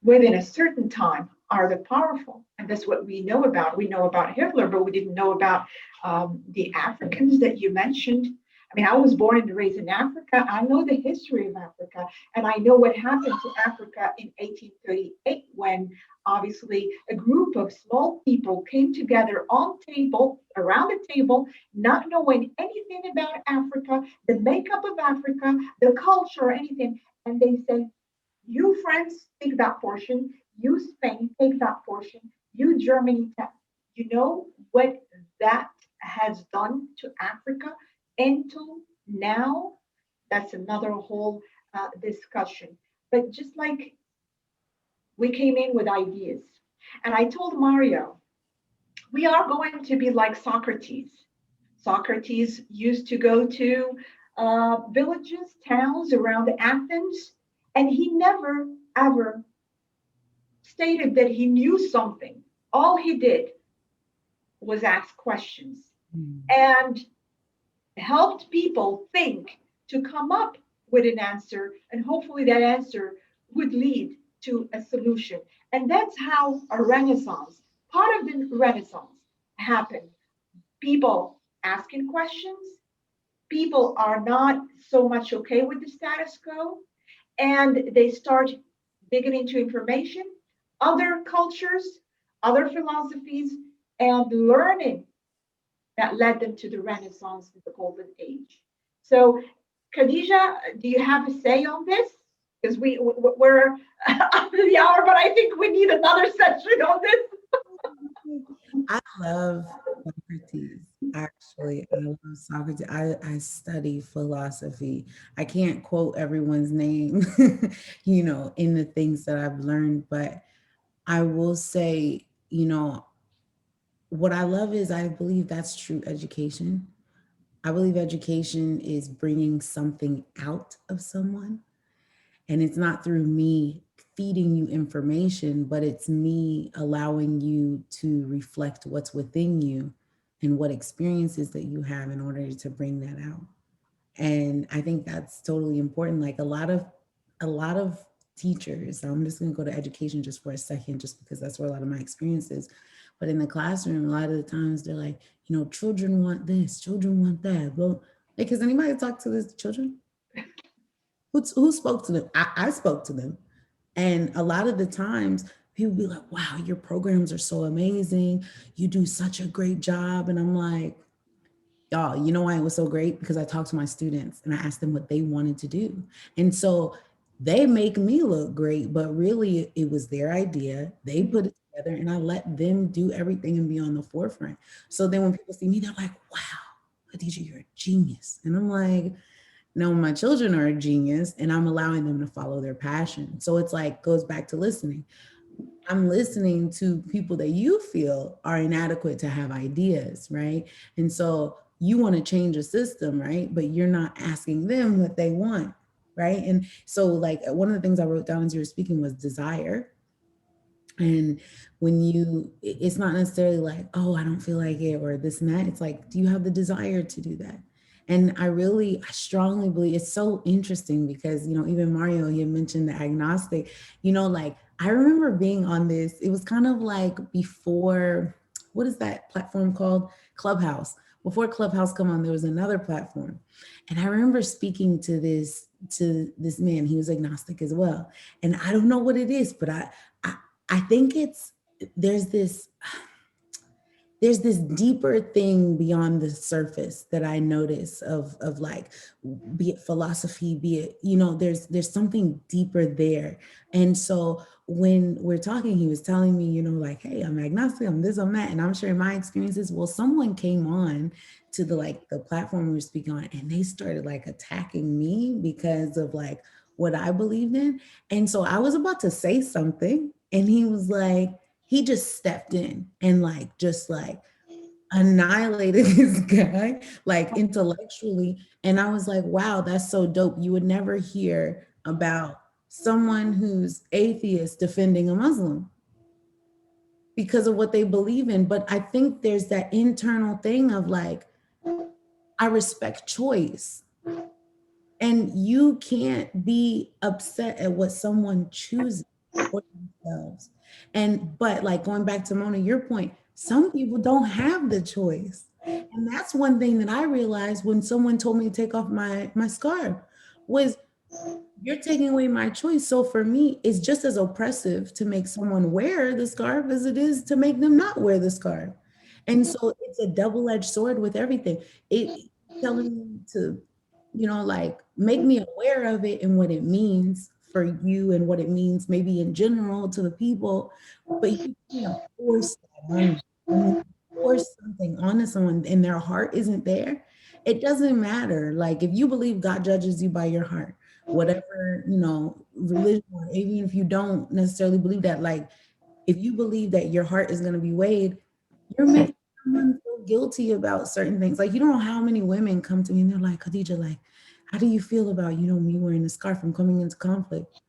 within a certain time are the powerful. And that's what we know about. We know about Hitler, but we didn't know about the Africans that you mentioned. I mean, I was born and raised in Africa. I know the history of Africa, and I know what happened to Africa in 1838 when obviously a group of small people came together around the table, not knowing anything about Africa, the makeup of Africa, the culture, or anything. And they said, you France, take that portion. You Spain, take that portion. You Germany, take. You know what that has done to Africa until now? That's another whole discussion. But just like we came in with ideas, and I told Mario, we are going to be like Socrates. Socrates used to go to villages, towns around Athens, and he never ever stated that he knew something. All he did was ask questions and helped people think to come up with an answer, and hopefully that answer would lead to a solution. And that's how a renaissance, part of the renaissance, happened. People asking questions, people are not so much okay with the status quo, and they start digging into information, other cultures, other philosophies, and learning that led them to the Renaissance and the Golden Age. So, Khadijah, do you have a say on this? Because we're under the hour, but I think we need another session on this. I love Socrates. Actually, I love Socrates. I study philosophy. I can't quote everyone's name, in the things that I've learned, but I will say, what I love is I believe that's true education. I believe education is bringing something out of someone. And it's not through me feeding you information, but it's me allowing you to reflect what's within you and what experiences that you have in order to bring that out. And I think that's totally important. Like a lot of teachers, I'm just going to go to education just for a second, just because that's where a lot of my experience is. But in the classroom, a lot of the times they're like, children want this, children want that. Well, like, has anybody talked to the children? Who spoke to them? I spoke to them. And a lot of the times people be like, wow, your programs are so amazing. You do such a great job. And I'm like, y'all, you know why it was so great? Because I talked to my students and I asked them what they wanted to do. And so they make me look great, but really it was their idea. They put it together and I let them do everything and be on the forefront. So then when people see me, they're like, wow, Khadijah, you're a genius. And I'm like, no, my children are a genius and I'm allowing them to follow their passion. So it's like, goes back to listening. I'm listening to people that you feel are inadequate to have ideas, right? And so you want to change a system, right? But you're not asking them what they want, right? And so like one of the things I wrote down as you were speaking was desire. And it's not necessarily like, oh, I don't feel like it or this and that. It's like, do you have the desire to do that? And I strongly believe it's so interesting because, even Mario, he had mentioned the agnostic, like I remember being on this, it was kind of like before, what is that platform called? Clubhouse. Before Clubhouse come on, there was another platform. And I remember speaking to this man, he was agnostic as well. And I don't know what it is, but I think there's this deeper thing beyond the surface that I notice of like, be it philosophy, be it, there's something deeper there. And so when we're talking, he was telling me, like, hey, I'm agnostic, I'm this, I'm that. And I'm sharing my experiences. Well, someone came on to the platform we were speaking on and they started like attacking me because of like what I believed in. And so I was about to say something and he was like, he just stepped in and just annihilated this guy, like intellectually. And I was like, wow, that's so dope. You would never hear about someone who's atheist defending a Muslim. because of what they believe in. But I think there's that internal thing of like, I respect choice. And you can't be upset at what someone chooses for themselves. But like going back to Mona, your point, some people don't have the choice. And that's one thing that I realized when someone told me to take off my scarf was, you're taking away my choice. So for me, it's just as oppressive to make someone wear the scarf as it is to make them not wear the scarf. And so it's a double-edged sword with everything. It telling me to, like make me aware of it and what it means for you and what it means maybe in general to the people, but you can't force that on me. When you force something onto someone and their heart isn't there, it doesn't matter. Like if you believe God judges you by your heart, whatever, religion, or even if you don't necessarily believe that, like if you believe that your heart is going to be weighed, you're making someone feel guilty about certain things. Like you don't know how many women come to me and they're like, Khadijah, like, how do you feel about, me wearing a scarf and coming into conflict?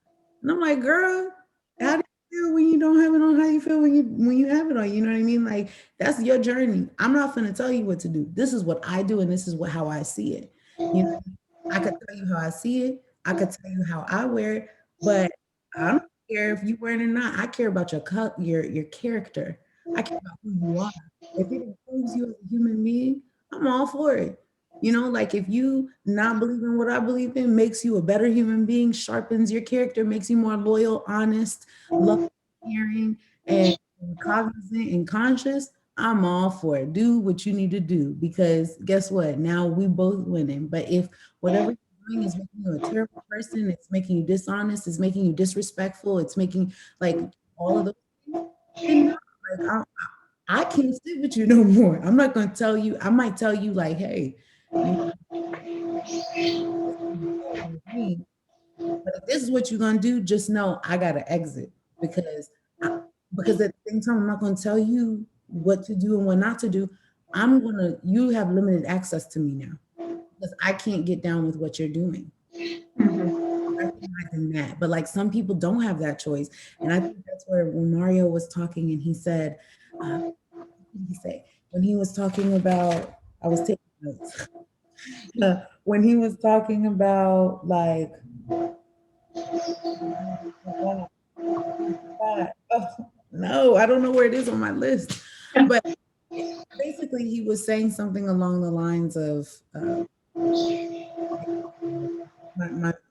And I'm like, girl, how do you feel when you don't have it on? How you feel when you have it on? You know what I mean? Like that's your journey. I'm not going to tell you what to do. This is what I do, and this is how I see it. I could tell you how I see it. I could tell you how I wear it, but I don't care if you wear it or not. I care about your character. I care about who you are. If it improves you as a human being, I'm all for it. Like if you not believe in what I believe in makes you a better human being, sharpens your character, makes you more loyal, honest, loving, caring, and cognizant and conscious, I'm all for it. Do what you need to do, because guess what? Now we both winning. But if whatever you're doing is making you a terrible person, it's making you dishonest, it's making you disrespectful, it's making like all of those things, then no, like I can't sit with you no more. I'm not gonna tell you. I might tell you like, hey, with me, but if this is what you're gonna do, just know I gotta exit because because at the same time, I'm not gonna tell you what to do and what not to do. You have limited access to me now because I can't get down with what you're doing. Recognizing that, but like some people don't have that choice, and I think that's where when Mario was talking and he said, what did he say? When he was talking about, I was taking notes. When he was talking about like, oh, no, I don't know where it is on my list, but basically he was saying something along the lines of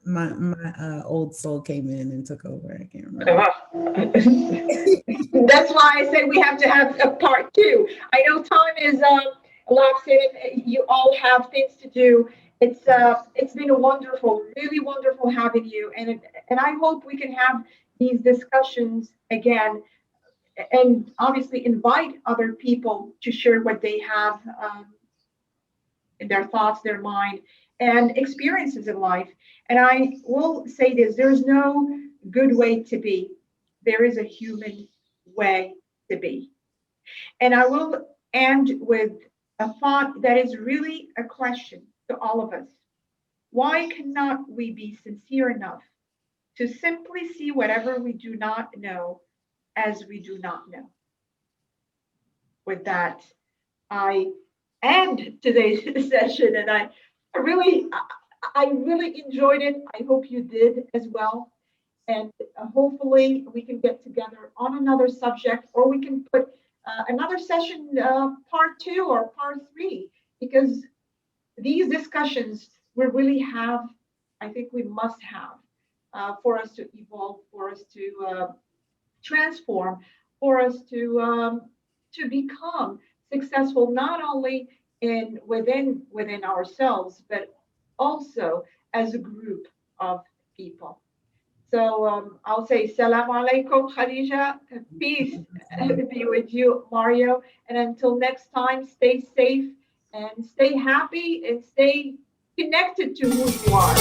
my old soul came in and took over. I can't remember. That's why I say we have to have a part two. I know time is elapsing. You all have things to do. It's been a wonderful, really wonderful having you, and I hope we can have these discussions again, and obviously invite other people to share what they have in their thoughts, their mind, and experiences in life. And I will say this: there is no good way to be. There is a human way to be. And I will end with a thought that is really a question to all of us. Why cannot we be sincere enough to simply see whatever we do not know as we do not know? With that, I end today's session, and I really enjoyed it. I hope you did as well. And hopefully we can get together on another subject, or we can put another session, part two or part three, because these discussions we really have, I think we must have, for us to evolve, for us to transform, for us to become successful, not only within ourselves, but also as a group of people. So I'll say salam alaikum, Khadija. Peace be with you, Mario. And until next time, stay safe and stay happy and stay connected to who you are.